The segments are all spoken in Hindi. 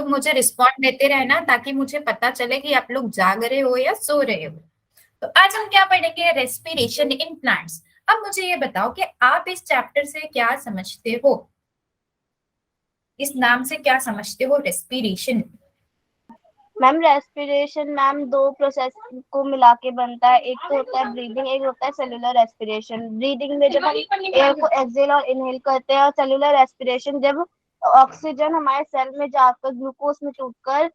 लोग मुझे रिस्पॉन्ड देते रहना ताकि मुझे पता चले कि आप लोग जाग रहे हो या सो रहे हो। तो आज हम क्या पढ़ेंगे, रेस्पिरेशन इन प्लांट्स। अब मुझे ये बताओ कि आप इस चैप्टर से क्या समझते हो, इस नाम से क्या समझते हो, रेस्पिरेशन। मैम रेस्पिरेशन मैम दो प्रोसेस को मिला के बनता है, एक तो होता है ब्रीदिंग, एक होता है सेलुलर रेस्पिरेशन। ब्रीदिंग में जब हम एयर को एक्सहेल और इनहेल करते हैं, और सेलुलर रेस्पिरेशन जब ऑक्सीजन हमारे सेल में जाकर ग्लूकोज में टूटकर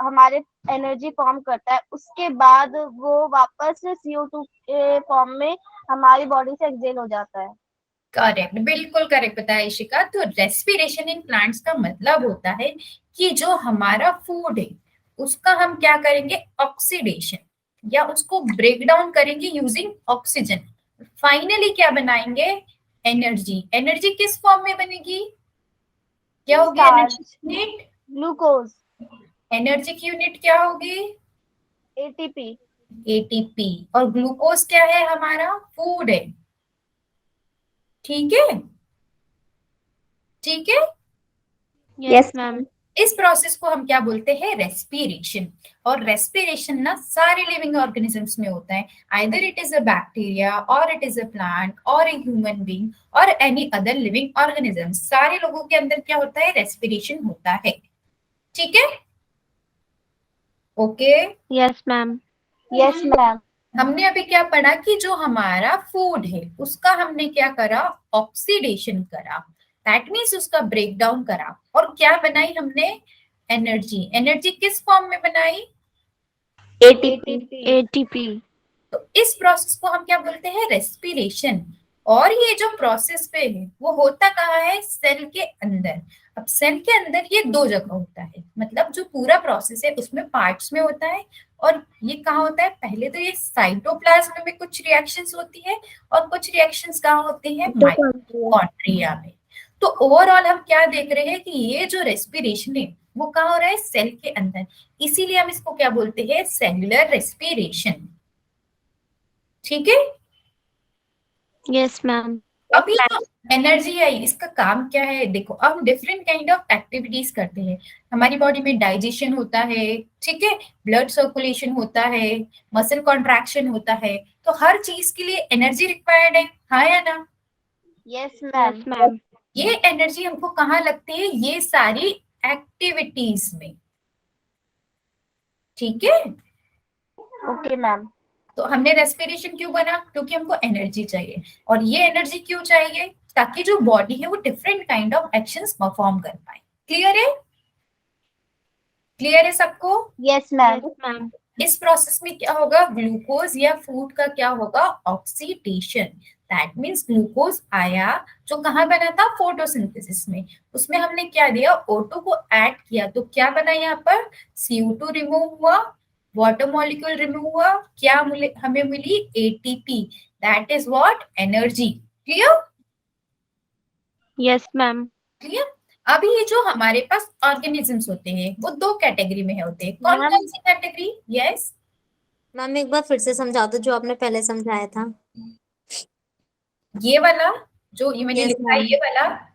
हमारे एनर्जी फॉर्म करता है, उसके बाद वो वापस CO2 के फॉर्म में हमारी बॉडी से एक्सहेल हो जाता है। करेक्ट, बिल्कुल करेक्ट बताया इशिका। तो रेस्पिरेशन इन प्लांट्स का मतलब होता है कि जो हमारा फूड है उसका हम क्या करेंगे, ऑक्सीडेशन, या उसको ब्रेक डाउन करेंगे यूजिंग ऑक्सीजन। फाइनली क्या बनाएंगे, एनर्जी। एनर्जी किस फॉर्म में बनेगी, क्या होगी एनर्जी यूनिट, ग्लूकोज। एनर्जी की यूनिट क्या होगी, ATP। एटीपी। और ग्लूकोज क्या है, हमारा फूड है। ठीक है, ठीक है। Yes ma'am. इस प्रोसेस को हम क्या बोलते हैं, रेस्पिरेशन। और रेस्पिरेशन ना सारे लिविंग ऑर्गेनिजम्स में होता है, either it is a bacteria और इट इज अ प्लांट और ए ह्यूमन बीइंग और एनी अदर लिविंग ऑर्गेनिज्म। सारे लोगों के अंदर क्या होता है, रेस्पिरेशन होता है। ठीक है, okay. Yes ma'am. Yes ma'am. हमने अभी क्या पढ़ा कि जो हमारा फूड है उसका हमने क्या करा, ऑक्सीडेशन करा, दैट मीन्स उसका ब्रेक डाउन करा। और क्या बनाई हमने, एनर्जी। एनर्जी किस फॉर्म में बनाई, ATP। तो इस प्रोसेस को हम क्या बोलते हैं, रेस्पिरेशन। और ये जो प्रोसेस पे है वो होता कहाँ है, सेल के अंदर। अब सेल के अंदर ये दो जगह होता है, मतलब जो पूरा प्रोसेस है उसमें पार्ट्स में होता है। और ये कहाँ होता है, पहले तो ये साइटोप्लाज्म में कुछ रिएक्शंस होती है और कुछ रिएक्शंस कहाँ होती है, माइटोकॉन्ड्रिया में। तो ओवरऑल हम क्या देख रहे हैं कि ये जो रेस्पिरेशन है वो कहाँ हो रहा है, सेल के अंदर। इसीलिए हम इसको क्या बोलते हैं, सेलुलर रेस्पिरेशन। ठीक है। Yes ma'am. अभी जो एनर्जी है इसका काम क्या है, देखो अब हम डिफरेंट काइंड ऑफ एक्टिविटीज करते हैं। हमारी बॉडी में डाइजेशन होता है, ठीक है, ब्लड सर्कुलेशन होता है, मसल कॉन्ट्रैक्शन होता है। तो हर चीज के लिए एनर्जी रिक्वायर्ड है, हाँ या ना। Yes ma'am. ये एनर्जी हमको कहाँ लगती है, ये सारी एक्टिविटीज में। ठीक है, ओके मैम। तो हमने रेस्पिरेशन क्यों बना, क्योंकि हमको एनर्जी चाहिए। और ये एनर्जी क्यों चाहिए, ताकि जो बॉडी है वो different kind of actions perform कर पाए। क्लियर है, क्लियर है सबको। Yes ma'am. इस प्रोसेस में क्या होगा, ग्लूकोज या फूड का क्या होगा, ऑक्सीडेशन। दैट मीन्स ग्लूकोज आया जो कहाँ बना था, फोटोसिंथेसिस में। उसमें हमने क्या दिया, O2 को ऐड किया, तो क्या बना यहाँ पर, CO2 रिमूव हुआ, वाटर मॉलिक्यूल रिमूव हुआ, क्या हमें मिली, ATP। That is what, energy. Clear, yes ma'am. Clear. अभी ये जो हमारे पास ऑर्गेनिजम्स होते हैं वो दो कैटेगरी में होते हैं, कौन मैम कौन सी कैटेगरी, यस। मैम एक बार फिर से समझा दो जो आपने पहले समझाया था। ये वाला जो ये मैंने यस लिखा है, मैम। ये वाला,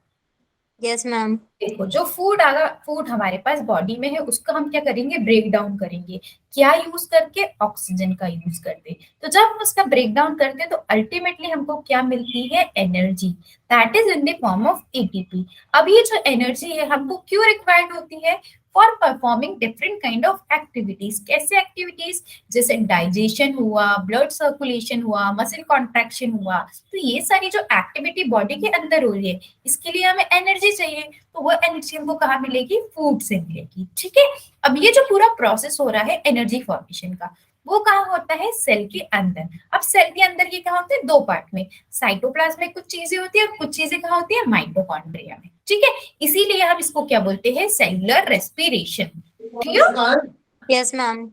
यस मैम। देखो जो फूड आगा, फूड हमारे पास बॉडी में है उसको हम क्या करेंगे, ब्रेक डाउन करेंगे। क्या यूज करके, ऑक्सीजन का यूज करते। तो जब हम उसका ब्रेक डाउन करते हैं तो अल्टीमेटली हमको क्या मिलती है, energy. That is in the form of ATP। अब ये जो एनर्जी है हमको क्यों रिक्वायर्ड होती है, for performing different kind of activities. कैसे एक्टिविटीज, जैसे डाइजेशन हुआ, ब्लड सर्कुलेशन हुआ, मसल कॉन्ट्रैक्शन हुआ। तो ये सारी जो एक्टिविटी बॉडी के अंदर हो रही है इसके लिए हमें एनर्जी चाहिए। तो वो एनर्जी हमको कहाँ मिलेगी, फूड से मिलेगी। ठीक है, अब ये जो पूरा प्रोसेस हो रहा है एनर्जी फॉर्मेशन का, वो कहाँ होता है, सेल के अंदर। अब सेल के अंदर ये कहाँ होता है, दो पार्ट में, साइटोप्लाज्म में कुछ चीजें होती है और कुछ चीजें कहाँ होती है, माइटोकॉन्ड्रिया में। ठीक है, इसीलिए हम इसको क्या बोलते हैं, cellular respiration. Clear. Yes ma'am.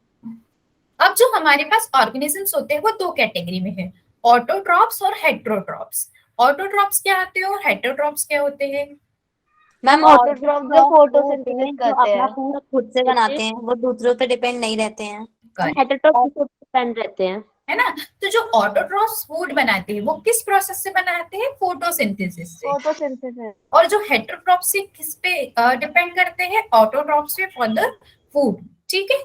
अब जो हमारे पास ऑर्गेनिजम्स होते हैं वो दो कैटेगरी में है, ऑटोट्रॉप्स और हेट्रोट्रॉप्स। ऑटोट्रॉप्स क्या होते हैं और हेट्रोट्रॉप्स क्या होते हैं। मैम ऑटोट्रॉफ जो फोटोसिंथेसिस जो करते अपना हैं। फूड खुद से बनाते हैं, वो दूसरों पे डिपेंड नहीं रहते हैं। Correct. हेटेरोट्रॉफ डिपेंड रहते हैं। है ना। तो जो ऑटोट्रॉफ्स फूड बनाते हैं वो किस प्रोसेस से बनाते हैं, फोटोसिंथेसिस से। फोटोसिंथेसिस। और जो हेटेरोट्रॉफ्स से किस पे डिपेंड करते हैं, ऑटोट्रॉफ्स पे फॉर द फूड। ठीक है,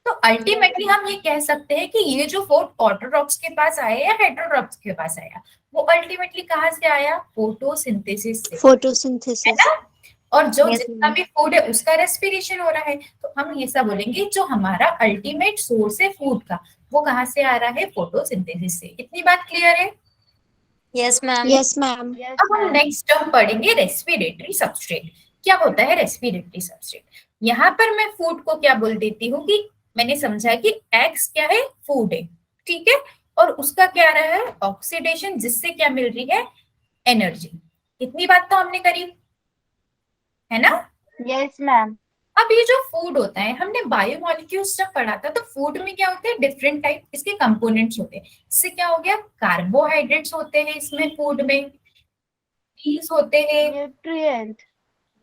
तो अल्टीमेटली हम ये कह सकते हैं कि ये जो फूड ऑटोट्रॉफ्स के पास आया या हेटेरोट्रॉफ्स के पास आया, वो अल्टीमेटली कहाँ से आया, फोटोसिंथेसिस से, है फोटोसिंथेसिस। ना। और जो यस जितना मैम। भी फूड है उसका रेस्पिरेशन हो रहा है, तो हम ये सब बोलेंगे जो हमारा अल्टीमेट सोर्स है फूड का, वो कहाँ से आ रहा है, फोटोसिंथेसिस से। इतनी बात क्लियर है। Yes ma'am. Yes ma'am. अब हम नेक्स्ट टर्म पढ़ेंगे रेस्पिरेटरी सबस्ट्रेट। क्या होता है रेस्पिरेटरी सबस्ट्रेट। यहाँ पर मैं फूड को क्या बोल देती हूँ कि मैंने समझा कि एक्स क्या है, फूड है, ठीक है, और उसका क्या रहा है, ऑक्सीडेशन, जिससे क्या मिल रही है, एनर्जी। इतनी बात तो हमने करी, है ना। Yes ma'am. अब ये जो फूड होता है, हमने बायोमोलिक्यूल्स जब पढ़ा था, तो फूड में क्या होते हैं, डिफरेंट टाइप इसके कंपोनेंट्स होते हैं। इससे क्या हो गया, कार्बोहाइड्रेट्स होते हैं इसमें फूड में, प्रोटीन्स होते हैं, न्यूट्रिएंट।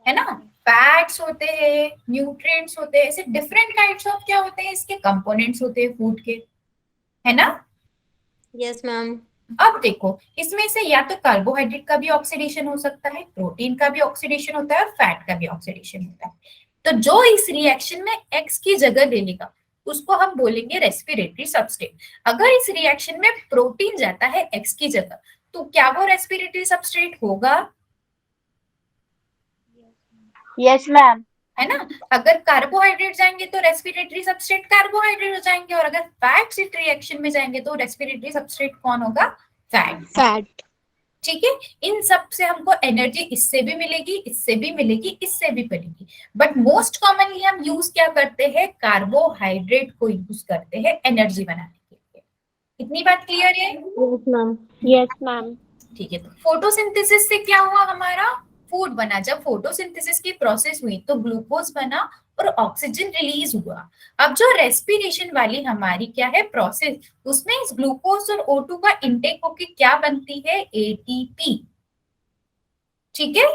है ना, फैट्स होते हैं, न्यूट्रिएंट्स होते हैं, ऐसे डिफरेंट काइंड्स ऑफ क्या होते हैं, इसके कंपोनेंट्स होते हैं फूड के, है ना। Yes ma'am. अब देखो, इसमें से या तो कार्बोहाइड्रेट का भी ऑक्सीडेशन हो सकता है, प्रोटीन का भी ऑक्सीडेशन होता है, और फैट का भी ऑक्सीडेशन होता है। तो जो इस रिएक्शन में एक्स की जगह ले लेगा, उसको हम बोलेंगे रेस्पिरेटरी सबस्ट्रेट। अगर इस रिएक्शन में प्रोटीन जाता है एक्स की जगह, तो क्या वो रेस्पिरेटरी सबस्ट्रेट होगा, यस मैम। है ना। अगर कार्बोहाइड्रेट जाएंगे तो रेस्पिरेटरी सबस्ट्रेट कार्बोहाइड्रेट हो जाएंगे, और अगर फैट्स इस रिएक्शन में जाएंगे तो रेस्पिरेटरी सबस्ट्रेट कौन होगा, फैट। फैट। ठीक है, इन सब से हमको एनर्जी इससे भी मिलेगी, इससे भी मिलेगी, इससे भी मिलेगी, बट मोस्ट कॉमनली हम यूज क्या करते हैं, कार्बोहाइड्रेट को यूज करते हैं एनर्जी बनाने के लिए। इतनी बात क्लियर है। Yes ma'am. Yes ma'am. ठीक है, तो फोटोसिंथेसिस से क्या हुआ, हमारा फूड बना। जब फोटोसिंथेसिस की प्रोसेस हुई तो ग्लूकोज बना और ऑक्सीजन रिलीज हुआ। अब जो रेस्पिरेशन वाली हमारी क्या है प्रोसेस, उसमें इस ग्लूकोज और O2 का इंटेक होके क्या बनती है, एटीपी। ठीक है,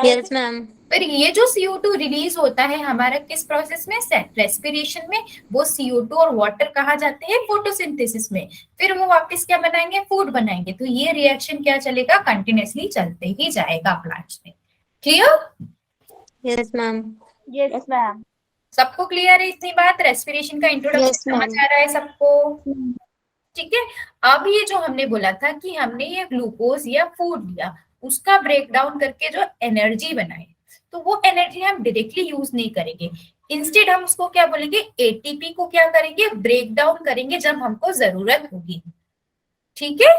यस मैम। फिर ये जो CO2 रिलीज होता है हमारा किस प्रोसेस में, रेस्पिरेशन में, वो CO2 और वाटर कहाँ जाते हैं, फोटोसिंथेसिस में। फिर वो वापस क्या बनाएंगे, फूड बनाएंगे। तो ये रिएक्शन क्या चलेगा, कंटिन्यूअसली चलते ही जाएगा प्लांट्स में। Clear. Yes ma'am. Yes ma'am. सबको क्लियर है इतनी बात, रेस्पिरेशन का इंट्रोडक्शन यस समझ मैम। आ रहा है सबको। ठीक है, अब ये जो हमने बोला था कि हमने ये ग्लूकोज या फूड लिया, उसका ब्रेक डाउन करके जो एनर्जी बनाए, तो वो एनर्जी हम डायरेक्टली यूज नहीं करेंगे। इंस्टेड हम उसको क्या बोलेंगे, एटीपी को क्या करेंगे, ब्रेक डाउन करेंगे जब हमको जरूरत होगी। ठीक है,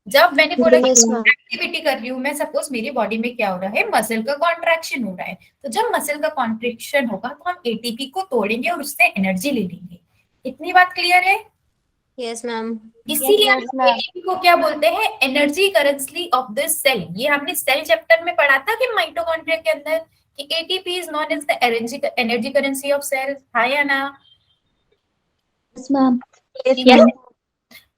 जब मैंने बोला कि यस मैम। एक्टिविटी कर रही हूँ मैं, सपोज मेरी बॉडी में क्या हो रहा है, मसल का कॉन्ट्रैक्शन हो रहा है, तो जब मसल का कॉन्ट्रैक्शन होगा तो हम एटीपी को तोड़ेंगे और उससे एनर्जी ले लेंगे। इतनी बात क्लियर है। Yes ma'am. इसीलिए हम यस मैम। एटीपी को क्या बोलते हैं, energy currency of the cell. ये हमने सेल चैप्टर में पढ़ा था कि माइटोकॉन्ड्रिया के अंदर कि ATP is known as the energy currency of cell, हाँ या ना। Yes ma'am. ठीक है,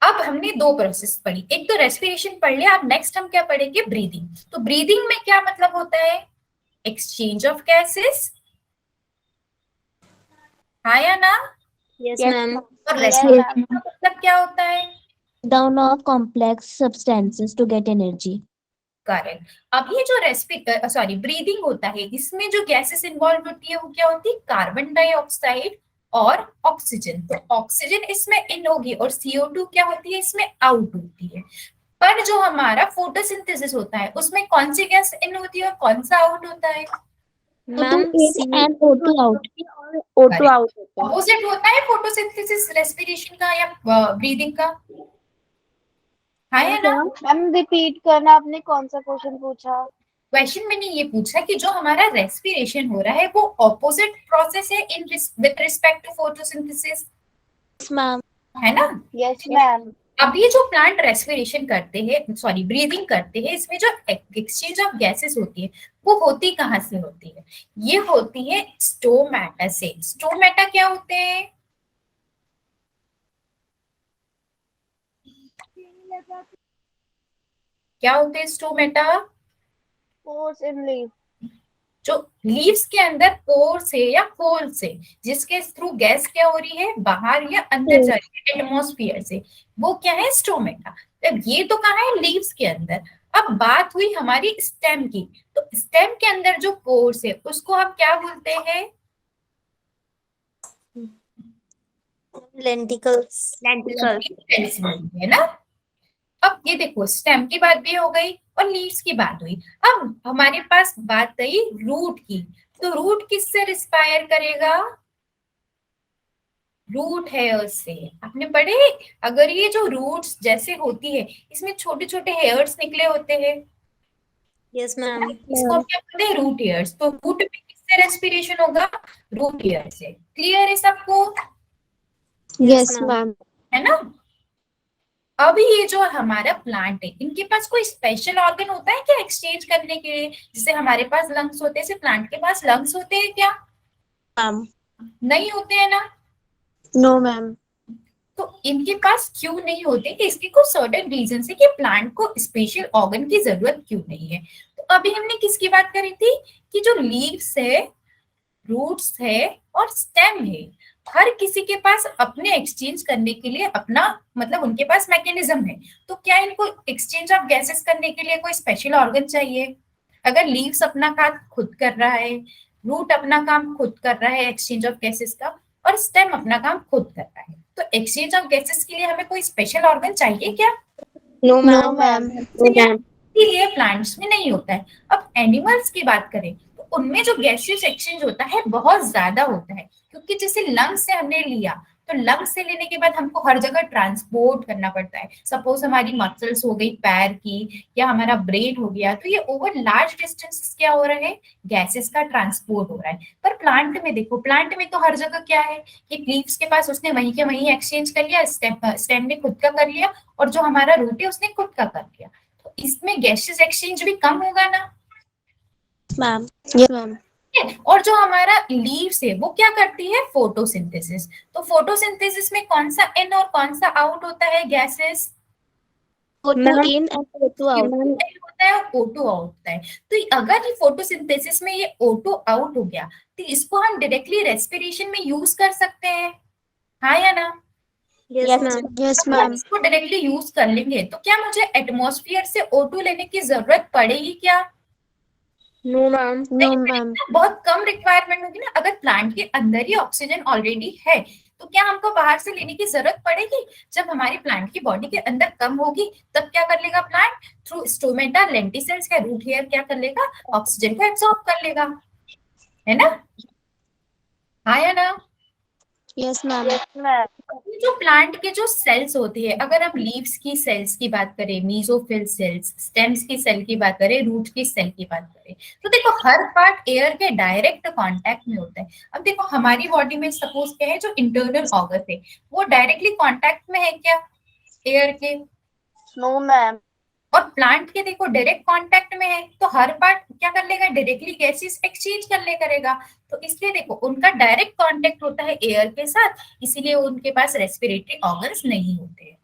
अब हमने दो प्रोसेस पढ़ी, एक तो रेस्पिरेशन पढ़ लिया, अब नेक्स्ट हम क्या पढ़ेंगे, ब्रीदिंग। तो ब्रीदिंग में क्या मतलब होता है, एक्सचेंज ऑफ गैसेस, हाँ या ना। Yes ma'am. और यस रेस्पिरेशन मैम। का मतलब क्या होता है, Down of complex substances to get energy. Correct. अब ये जो ब्रीदिंग होता है, इसमें जो गैसेस इन्वॉल्व होती है वो क्या होती है, कार्बन डाइऑक्साइड और ऑक्सीजन। तो ऑक्सीजन इसमें इन होगी और CO2 क्या होती है, इसमें आउट होती है। पर जो हमारा फोटोसिंथेसिस होता है उसमें कौन सी गैस इन होती है और कौन सा आउट होता है, ma'am O2 in and O2 out. O2 out होता है। ऑपोजिट होता है फोटोसिंथेसिस रेस्पिरेशन का या ब्रीदिंग का, हाँ या ना। मैम रिपीट करना, आपने कौन सा क्वेश्चन पूछा? क्वेश्चन मैंने ये पूछा कि जो हमारा रेस्पिरेशन हो रहा है वो ऑपोजिट प्रोसेस है in with respect to photosynthesis, Yes, ma'am. है ना। Yes ma'am. अब ये जो प्लांट रेस्पिरेशन करते हैं, ब्रीदिंग करते हैं, इसमें जो एक्सचेंज ऑफ गैसेस होती है वो होती कहाँ से होती है, ये होती है स्टोमेटा से। स्टोमेटा क्या होते हैं, क्या होते हैं स्टोमेटा, पोर्स इन लीफ। जो लीव्स के अंदर पोर से या होल से, जिसके थ्रू गैस क्या हो रही है, बाहर या अंदर जा रही है एटमॉस्फेयर से, वो क्या है, स्टोमेटा। अब ये तो कहाँ है, लीव्स के अंदर। अब बात हुई हमारी स्टेम की, तो स्टेम के अंदर जो पोर्स है उसको हम क्या बोलते हैं, लेंटिकल्स। लेंटिकल्स बोलते हैं ना। अब ये देखो, स्टेम की बात भी हो गई और लीव्स की बात हुई। अब हमारे पास बात आई रूट की, तो रूट किससे रिस्पायर करेगा, रूट हेयर्स से। आपने पढ़े, अगर ये जो रूट्स जैसे होती है, इसमें छोटे छोटे हेयर्स निकले होते हैं, यस मैम। इसको हम क्या बोलते हैं, रूट हेयर्स। तो रूट में किससे रेस्पिरेशन होगा, रूट हेयर से। क्लियर है सबको, यस मैम। है ना। अभी ये जो हमारा प्लांट है, इनके पास कोई स्पेशल ऑर्गन होता है क्या एक्सचेंज करने के लिए, जैसे हमारे पास लंग्स होते हैं, जैसे प्लांट के पास लंग्स होते हैं क्या, मैम नहीं होते हैं ना। No ma'am. तो इनके पास क्यों नहीं होते, कि इसके कुछ सर्टेन रीजन है कि प्लांट को स्पेशल ऑर्गन की जरूरत क्यों नहीं है। तो अभी हमने किसकी बात करी थी, कि जो लीव्स है, रूट्स है और स्टेम है, हर किसी के पास अपने एक्सचेंज करने के लिए अपना, मतलब उनके पास मैकेनिज्म है। तो क्या इनको एक्सचेंज ऑफ गैसेस करने के लिए कोई स्पेशल ऑर्गन चाहिए। अगर लीव्स अपना काम खुद कर रहा है, रूट अपना काम खुद कर रहा है एक्सचेंज ऑफ गैसेस का, और स्टेम अपना काम खुद कर रहा है, तो एक्सचेंज ऑफ गैसेस के लिए हमें कोई स्पेशल ऑर्गन चाहिए क्या, नो मैम। इसीलिए प्लांट्स में नहीं होता है। अब एनिमल्स की बात करें तो उनमें जो गैसियस एक्सचेंज होता है बहुत ज्यादा होता है, क्योंकि जैसे लंग्स से हमने लिया, तो लंग्स से लेने के बाद हमको हर जगह ट्रांसपोर्ट करना पड़ता है। सपोज हमारी मसल्स हो गई पैर की, या हमारा ब्रेन हो गया, तो ये ओवर लार्ज डिस्टेंसेस क्या हो रहा है, गैसेस का ट्रांसपोर्ट हो रहा है। पर प्लांट में देखो, प्लांट में तो हर जगह क्या है, कि लीव्स के पास उसने वहीं के वहीं एक्सचेंज कर लिया, स्टेम ने खुद का कर लिया, और जो हमारा रूट है उसने खुद का कर लिया। तो इसमें गैसेस एक्सचेंज भी कम होगा ना। Ma'am yes ma'am. और जो हमारा लीव्स है वो क्या करती है, फोटोसिंथेसिस। तो फोटोसिंथेसिस में कौन सा इन और कौन सा आउट होता है gases, O2 in and O2 out। होता है, O2 आउट होता है। तो अगर ये फोटोसिंथेसिस में ये O2 आउट हो गया, तो इसको हम डायरेक्टली रेस्पिरेशन में यूज कर सकते हैं, हाँ या ना। Yes ma'am. यस अगर मैम। इसको डायरेक्टली यूज कर लेंगे तो क्या मुझे एटमॉस्फेयर से O2 लेने की जरूरत पड़ेगी क्या, नो मैम। No ma'am. बहुत कम रिक्वायरमेंट होगी ना। अगर प्लांट के अंदर ही ऑक्सीजन ऑलरेडी है, तो क्या हमको बाहर से लेने की जरूरत पड़ेगी। जब हमारी प्लांट की बॉडी के अंदर कम होगी, तब क्या कर लेगा प्लांट, थ्रू स्टोमेटा, लेंटिसेल्स या रूट हेयर क्या कर लेगा, ऑक्सीजन को एब्सॉर्ब कर लेगा, है ना, हाँ या ना। Yes ma'am. ये जो प्लांट के जो सेल्स होते हैं, अगर हम लीव्स की सेल्स की बात करें, मीजोफिल सेल्स, स्टेम्स की सेल की बात करें, रूट की सेल की बात करें, तो देखो हर पार्ट एयर के डायरेक्ट कांटेक्ट में होता है। अब देखो हमारी बॉडी में सपोज क्या है, जो इंटरनल ऑर्गन है वो डायरेक्टली कांटेक्ट में है क्या एयर के, नो मैम। और प्लांट के देखो डायरेक्ट कांटेक्ट में है, तो हर पार्ट क्या कर लेगा, डायरेक्टली गैसेस एक्सचेंज कर ले करेगा। तो इसलिए देखो उनका डायरेक्ट कांटेक्ट होता है एयर के साथ, इसीलिए उनके पास रेस्पिरेटरी ऑर्गन्स नहीं होते हैं।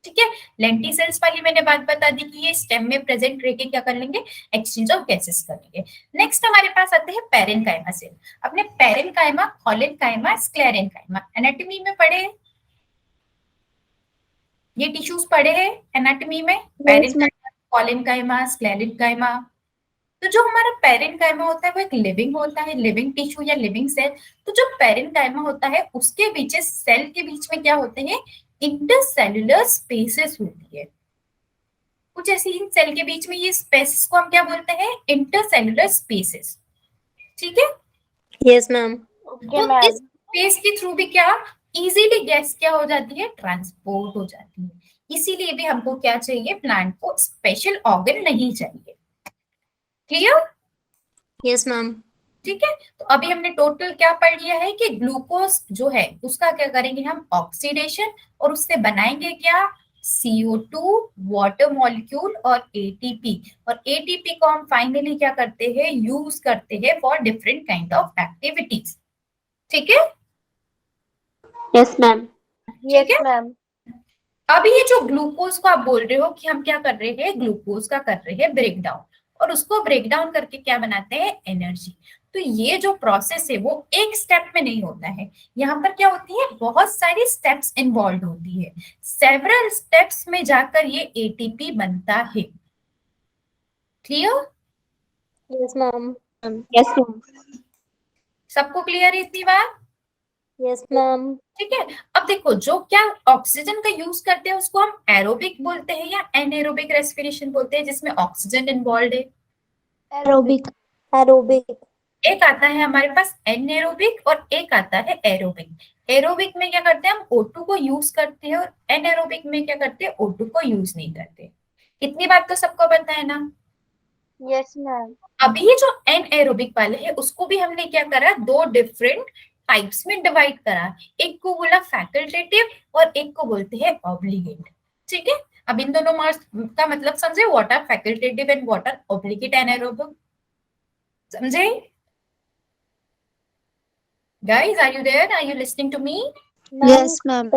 ठीक है, लेंटिसेल्स वाली मैंने बात बता दी कि ये स्टेम में प्रेजेंट रह के क्या कर लेंगे, एक्सचेंज ऑफ गैसेस करेंगे। नेक्स्ट हमारे पास आते हैं पेरेन्काइमा सेल। अपने पेरेन्काइमा, कोलेनकाइमा, स्क्लेरेन्काइमा एनाटॉमी में पढ़े हैं, ये टिश्यूज पढ़े हैं एनाटॉमी में, पेरेन्काइमा, कोलेनकाइमा, स्क्लेरेन्काइमा। तो जो हमारा पेरेन्काइमा होता है वो एक लिविंग होता है, लिविंग टिश्यू या लिविंग सेल। तो जो पेरेन्काइमा होता है उसके बीच, सेल के बीच में क्या होते हैं, इंटरसेल्युलर स्पेसेस होती है। कुछ ऐसी इन सेल के बीच में ये स्पेसेस को हम क्या बोलते हैं, इंटरसेल्युलर स्पेसेस। ठीक है, यस मैम। तो इस स्पेस के थ्रू भी क्या इजीली गैस क्या हो जाती है, ट्रांसपोर्ट हो जाती है। इसीलिए भी हमको क्या चाहिए, प्लांट को स्पेशल ऑर्गन नहीं चाहिए। Clear, yes ma'am. ठीक है। तो अभी हमने टोटल क्या पढ़ लिया है, कि ग्लूकोज जो है उसका क्या करेंगे हम, ऑक्सीडेशन, और उससे बनाएंगे क्या, CO2, वाटर मॉलिक्यूल और ATP। और ATP को हम फाइनली क्या करते हैं, यूज करते हैं for different kind of activities. ठीक है, यस मैम। ठीक है। मैम। अभी ये जो ग्लूकोज को आप बोल रहे हो कि हम क्या कर रहे हैं, ग्लूकोज का कर रहे हैं ब्रेक डाउन, और उसको ब्रेक डाउन करके क्या बनाते हैं, एनर्जी। तो ये जो प्रोसेस है वो एक स्टेप में नहीं होता है, यहाँ पर क्या होती है, बहुत सारी स्टेप्स इन्वॉल्व होती है, सेवरल स्टेप्स में जाकर ये एटीपी बनता है। Clear? Yes ma'am. Yes ma'am. सबको क्लियर है इतनी बात? Yes ma'am. ठीक है। अब देखो, जो क्या ऑक्सीजन का यूज करते हैं उसको हम एरोबिक बोलते हैं या एनएरोबिक रेस्पिरेशन बोलते हैं, जिसमें ऑक्सीजन इन्वॉल्व है। Aerobic. एरोबिक। एक आता है हमारे पास एनएरोबिक और एक आता है एरोबिक। एरोबिक में क्या करते हैं, हम O2 को यूज करते हैं, और एनएरोबिक में क्या करते हैं, O2 को यूज नहीं करते। इतनी बात तो सबको पता है ना? Yes ma'am. अभी ये जो एनएरोबिक वाले है उसको भी हमने क्या करा, दो डिफरेंट टाइप्स में डिवाइड करा। एक को बोला फैकल्टेटिव और एक को बोलते हैं ऑब्लिगेट। ठीक है, अब इन दोनों का मतलब समझे, what are facultative and what are obligate anaerobic, समझे? Guys, are you there? Are you listening to me? Yes, ma'am.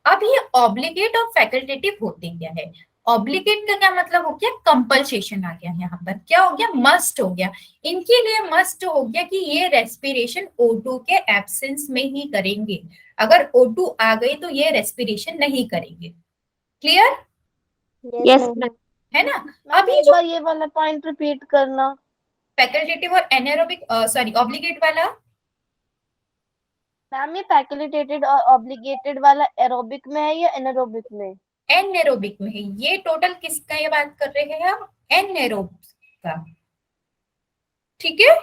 अब ये ऑब्लिगेट और फैकल्टेटिव होते क्या है? ऑब्लिगेट का क्या मतलब हो गया, कंपल्सेशन आ गया, यहाँ पर क्या हो गया, मस्ट हो गया। इनके लिए मस्ट हो गया कि ये रेस्पिरेशन O2 के एब्सेंस में ही करेंगे, अगर O2 आ गई तो ये रेस्पिरेशन नहीं करेंगे। क्लियर? Yes ma'am. है ना? अब एक बार ये वाला पॉइंट रिपीट करना, फैकल्टेटिव और एनाएरोबिक, सॉरी ऑब्लिगेट वाला। मैम ये फैकल्टेटेड और ऑब्लिगेटेड वाला एरोबिक में है या एनारोबिक में? एनएरोबिक में है। ये टोटल किसका ये बात कर रहे हैं हम, एनएरोबिक का। ठीक है।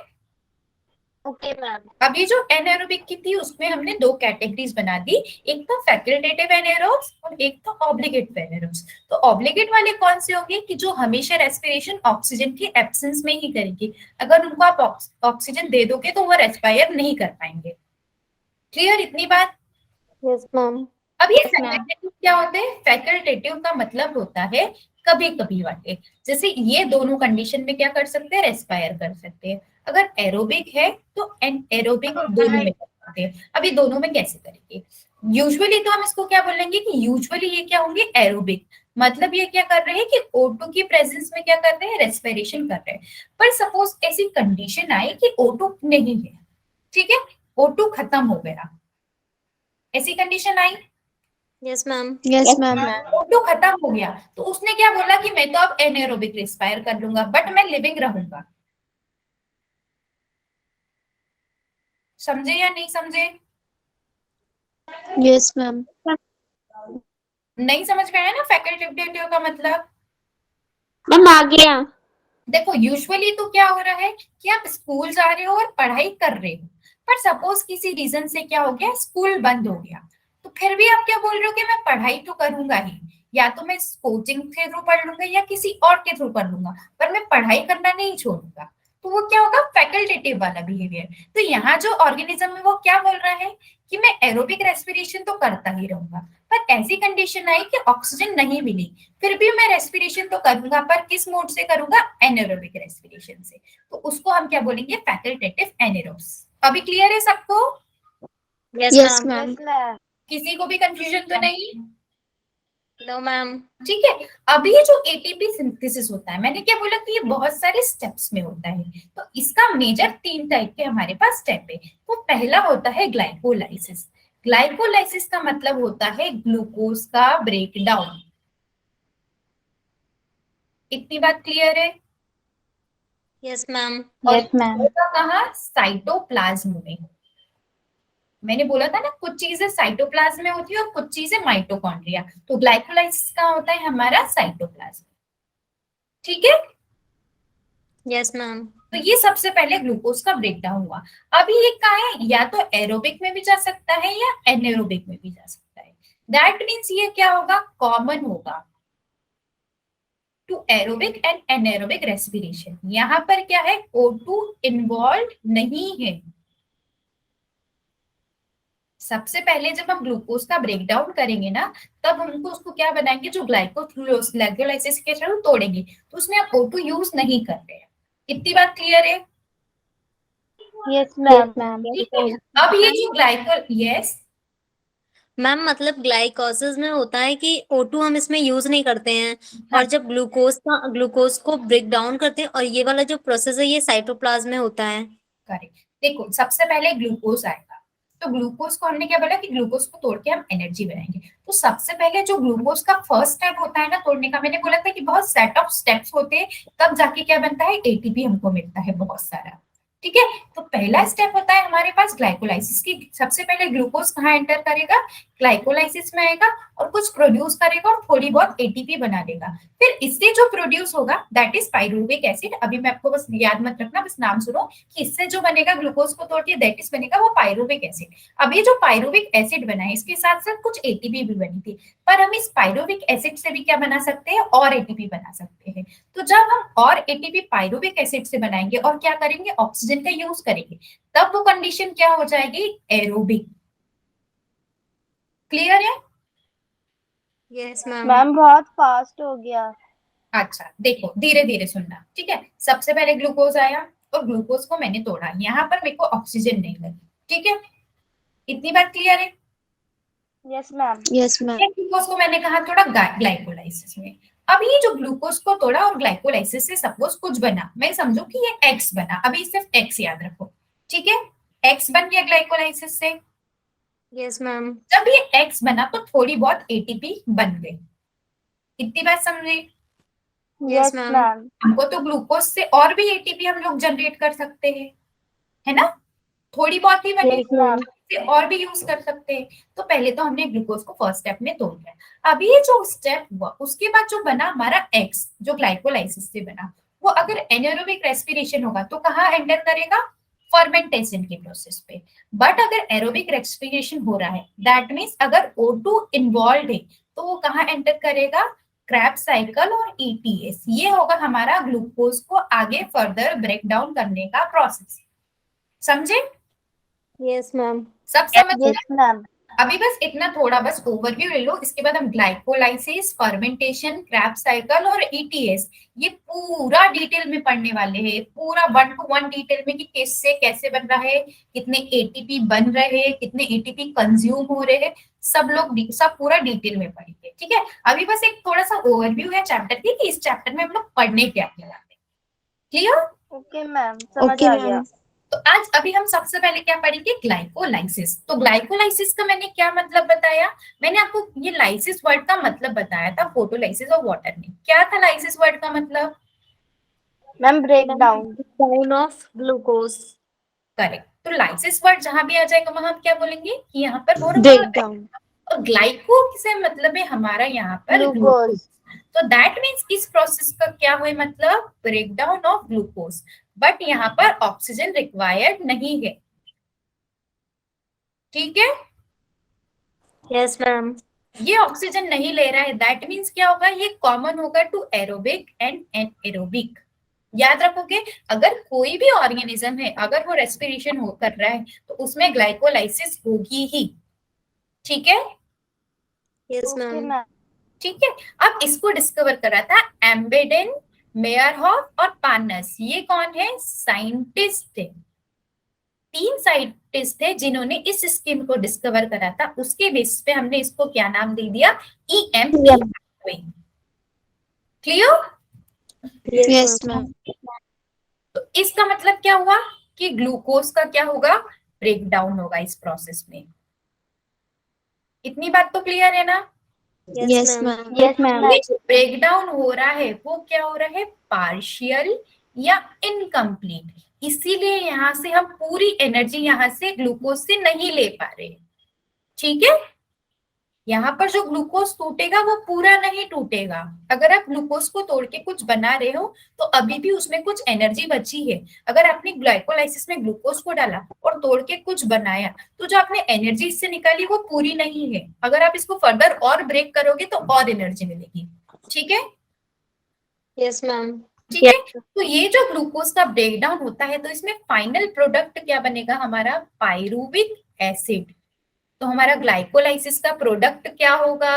Okay ma'am. अब ये जो एनएरोबिक की थी उसमें हमने दो कैटेगरीज बना दी, एक था फैकल्टेटिव एनाएरोब्स और एक था ऑब्लिगेट एनाएरोब्स। तो ऑब्लिगेट वाले कौन से होंगे, कि जो हमेशा रेस्पिरेशन ऑक्सीजन की एब्सेंस में ही करेंगे, अगर उनको आप ऑक्सीजन दे दोगे तो वो रेस्पायर नहीं कर पाएंगे। क्लियर इतनी बात? Yes ma'am. अब ये Yes, ma'am. फैकल्टेटिव क्या होते हैं, फैकल्टेटिव का मतलब होता है कभी कभी वाले, जैसे ये दोनों कंडीशन में क्या कर सकते हैं, रेस्पायर कर सकते हैं। अगर एरोबिक है तो एरोबिक दोनों में कर सकते हैं। अब ये दोनों में कैसे करेंगे, यूजुअली तो हम इसको क्या बोलेंगे कि यूजुअली ये क्या होंगे, एरोबिक, मतलब ये क्या कर रहे हैं कि O2 की प्रेजेंस में क्या कर रहे हैं, रेस्पिरेशन कर रहे हैं। पर सपोज ऐसी कंडीशन आई कि O2 नहीं है, ठीक है, O2 खत्म हो गया, ऐसी कंडीशन आई, yes ma'am. Yes ma'am. O2 खत्म हो गया, तो उसने क्या बोला कि मैं तो अब एनाएरोबिक रेस्पायर कर लूंगा बट मैं लिविंग रहूंगा। समझे या नहीं समझे? Yes ma'am. नहीं समझ में आया ना फैकल्टेटिव का मतलब? मैम आ गया। देखो यूजुअली तो क्या हो रहा है कि आप स्कूल जा रहे हो और पढ़ाई कर रहे हो, पर सपोज किसी रीजन से क्या हो गया, स्कूल बंद हो गया, तो फिर भी आप क्या बोल रहे हो कि मैं पढ़ाई तो करूंगा ही, या तो मैं कोचिंग के थ्रू पढ़ लूंगा या किसी और के थ्रू पढ़ लूंगा, पर मैं पढ़ाई करना नहीं छोड़ूंगा। तो वो क्या होगा, फैकल्टेटिव वाला बिहेवियर। तो यहाँ जो ऑर्गेनिज्म है वो क्या बोल रहा है कि मैं एरोबिक रेस्पिरेशन तो करता ही रहूंगा, पर ऐसी कंडीशन आई कि ऑक्सीजन नहीं मिली, फिर भी मैं रेस्पिरेशन तो करूंगा, पर किस मोड से करूंगा, एनाएरोबिक रेस्पिरेशन से। तो उसको हम क्या बोलेंगे, फैकल्टेटिव एनाएरोब्स। अभी क्लियर है सबको? Yes ma'am. किसी को भी कंफ्यूजन तो नहीं? No ma'am. ठीक है। अभी ये जो एटीपी सिंथेसिस होता है, मैंने क्या बोला कि ये बहुत सारे स्टेप्स में होता है, तो इसका मेजर 3 टाइप के हमारे पास स्टेप है। तो पहला होता है ग्लाइकोलाइसिस। ग्लाइकोलाइसिस का मतलब होता है ग्लूकोज का ब्रेकडाउन। इतनी बात क्लियर है? Yes ma'am. Yes ma'am. कहा, साइटोप्लाज्म में। मैंने बोला था ना कुछ चीजें साइटोप्लाज्म में होती है और कुछ चीजें माइटोकॉन्ड्रिया, तो ग्लाइकोलाइसिस का होता है हमारा साइटोप्लाज्म। ठीक है। Yes ma'am. तो ये सबसे पहले ग्लूकोज का ब्रेकडाउन हुआ। अभी ये कहा है, या तो एरोबिक में भी जा सकता है या एनाएरोबिक में भी जा सकता है। दैट मीन्स ये क्या होगा, कॉमन होगा टू एरोबिक एंड एनाएरोबिक रेस्पिरेशन। यहाँ पर क्या है, O2 इन्वॉल्व नहीं है। सबसे पहले जब हम ग्लूकोज का ब्रेकडाउन करेंगे ना, तब हमको उसको क्या बनाएंगे, जो ग्लाइकोलाइसिस के थ्रू तोड़ेंगे, तो उसमें आप O2 यूज नहीं कर रहे हैं। इतनी बात क्लियर है? Yes ma'am. ठीक है। अब ये जो ग्लाइकोल, यस मैम मतलब ग्लाइकोसिस में होता है कि O2 हम इसमें यूज नहीं करते हैं, हाँ। और जब ग्लूकोज को ब्रेक डाउन करते हैं, और ये वाला जो प्रोसेस है ये साइटोप्लाज्म में होता है। करेक्ट। देखो सबसे पहले ग्लूकोज आएगा, तो ग्लूकोज को हमने क्या बोला कि ग्लूकोज को तोड़ के हम एनर्जी बनाएंगे। तो सबसे पहले जो ग्लूकोज का फर्स्ट स्टेप होता है ना तोड़ने का, मैंने बोला था कि बहुत सेट ऑफ स्टेप्स होते हैं, तब जाके क्या बनता है, एटीपी हमको मिलता है बहुत सारा। ठीक है, तो पहला स्टेप होता है हमारे पास ग्लाइकोलाइसिस की। सबसे पहले ग्लूकोज कहाँ एंटर करेगा, ग्लाइकोलाइसिस में आएगा और कुछ प्रोड्यूस करेगा और थोड़ी बहुत एटीपी बना देगा। फिर इससे जो प्रोड्यूस होगा दैट इज पाइरुविक एसिड। अभी मैं आपको बस याद मत रखना, बस नाम सुनो कि इससे जो बनेगा ग्लूकोज को तोड़ के दैट इज बनेगा वो पाइरुविक एसिड। अब ये जो पाइरुविक एसिड बना है इसके साथ साथ कुछ एटीपी भी बनी थी, पर हम इस पाइरुविक एसिड से भी क्या बना सकते हैं, और एटीपी बना सकते हैं। तो जब हम और एटीपी पाइरुविक एसिड से बनाएंगे और क्या करेंगे, ऑक्सीजन का यूज करेंगे, तब वो कंडीशन क्या हो जाएगी, एरोबिक। क्लियर है? Yes ma'am. मैम बहुत फास्ट हो गया। अच्छा देखो धीरे धीरे सुनना, ठीक है। सबसे पहले ग्लूकोज आया और ग्लूकोज को मैंने तोड़ा, यहाँ पर मेरे को ऑक्सीजन नहीं लगी। ठीक है, इतनी बात क्लियर है? Yes ma'am. Yes, ma'am. Glucose को मैंने कहा थोड़ा ग्लाइकोलाइसिस में। अब ये जो ग्लूकोज को तोड़ा और ग्लाइकोलाइसिस से सपोज कुछ बना, मैं समझू कि ये एक्स बना, अभी सिर्फ एक्स याद रखो। ठीक है, एक्स बन गया ग्लाइकोलाइसिस से। Yes ma'am. जब ये एक्स बना तो थोड़ी बहुत एटीपी बन गई। इतनी बात समझे? Yes ma'am. मैम। हमको तो ग्लूकोज से और भी एटीपी हम लोग जनरेट कर सकते हैं, है ना। थोड़ी बहुत ही बनी यस मैम। से और भी यूज कर सकते हैं। तो पहले तो हमने ग्लूकोज को फर्स्ट स्टेप में तोड़ लिया। अब ये जो स्टेप हुआ उसके बाद जो बना हमारा एक्स, जो ग्लाइकोलाइसिस से बना, वो अगर एनारोबिक रेस्पिरेशन होगा तो कहाँ एंटर करेगा, फर्मेंटेशन के प्रोसेस पे। बट अगर एरोबिक रेस्पिरेशन हो रहा है दैट मीन्स अगर O2 इन्वॉल्व है तो वो कहाँ एंटर करेगा, क्रैब्स साइकिल और ETS। ये होगा हमारा ग्लूकोज को आगे फर्दर ब्रेक डाउन करने का प्रोसेस। समझे? Yes ma'am. सब समझ गए? Yes ma'am. अभी बस इतना थोड़ा बस ओवरव्यू ले लो, इसके बाद हम ग्लाइकोलाइसिस, फर्मेंटेशन, क्रैब्स साइकिल और ETS ये पूरा डिटेल में पढ़ने वाले हैं, पूरा 1 to 1 डिटेल में कि किससे कैसे बन रहा है, कितने एटीपी बन रहे हैं, कितने एटीपी कंज्यूम हो रहे हैं, सब लोग सब पूरा डिटेल में पढ़ेंगे। ठीक है, अभी बस एक थोड़ा सा ओवरव्यू है चैप्टर की कि इस चैप्टर में हम लोग पढ़ने क्या क्या वाले। क्लियर? ओके मैम, समझ Okay, आ गया। ma'am. तो आज अभी हम सबसे पहले क्या पढ़ेंगे, ग्लाइकोलाइसिस। तो ग्लाइकोलाइसिस का मैंने क्या मतलब बताया, मैंने आपको ये लाइसिस वर्ड का मतलब बताया था फोटोलाइसिस और वाटर में। क्या था लाइसिस वर्ड का मतलब? Ma'am break down. Down of glucose. Correct. तो लाइसिस वर्ड जहां भी आ जाएगा वहां हम क्या बोलेंगे कि यहाँ पर हो रहा Breakdown. और ग्लाइको से मतलब है हमारा यहाँ पर ग्लूकोज। ग्लूकोज। तो दैट मीन्स इस प्रोसेस का क्या हुआ मतलब, break down of glucose. But यहाँ पर ऑक्सीजन रिक्वायर्ड नहीं है। ठीक है, यस मैम। ये ऑक्सीजन नहीं ले रहा है दैट मीन्स क्या होगा, ये कॉमन होगा टू एरोबिक एंड एनएरोबिक। याद रखोगे, अगर कोई भी ऑर्गेनिज्म है अगर वो रेस्पिरेशन हो कर रहा है तो उसमें ग्लाइकोलाइसिस होगी ही। ठीक है, यस ओके मैम। मैम। ठीक है। अब इसको डिस्कवर करा था एम्बेडेन, मेयरहॉफ और पार्नस। ये कौन है, साइंटिस्ट है। 3 साइंटिस्ट थे जिन्होंने इस स्कीम को डिस्कवर करा था। उसके बेसिस पे हमने इसको क्या नाम दे दिया, EMP। क्लियर? Yes, ma'am. तो इसका मतलब क्या हुआ कि ग्लूकोज का क्या होगा, ब्रेक डाउन होगा इस प्रोसेस में। इतनी बात तो क्लियर है ना? Yes, ma'am. Yes ma'am. ये जो ब्रेक डाउन हो रहा है वो क्या हो रहा है, पार्शियल या इनकम्प्लीट। इसीलिए यहां से हम पूरी एनर्जी यहाँ से ग्लूकोज से नहीं ले पा रहे। ठीक है, यहाँ पर जो ग्लूकोज टूटेगा वो पूरा नहीं टूटेगा। अगर आप ग्लूकोज को तोड़ के कुछ बना रहे हो तो अभी भी उसमें कुछ एनर्जी बची है। अगर आपने ग्लाइकोलाइसिस में ग्लूकोज को डाला और तोड़ के कुछ बनाया तो जो आपने एनर्जी इससे निकाली वो पूरी नहीं है। अगर आप इसको फर्दर और ब्रेक करोगे तो और एनर्जी मिलेगी। ठीक है, यस मैम। ठीक है। तो ये जो ग्लूकोज का ब्रेकडाउन होता है तो इसमें फाइनल प्रोडक्ट क्या बनेगा हमारा, पाइरुविक एसिड। तो हमारा ग्लाइकोलाइसिस का प्रोडक्ट क्या होगा,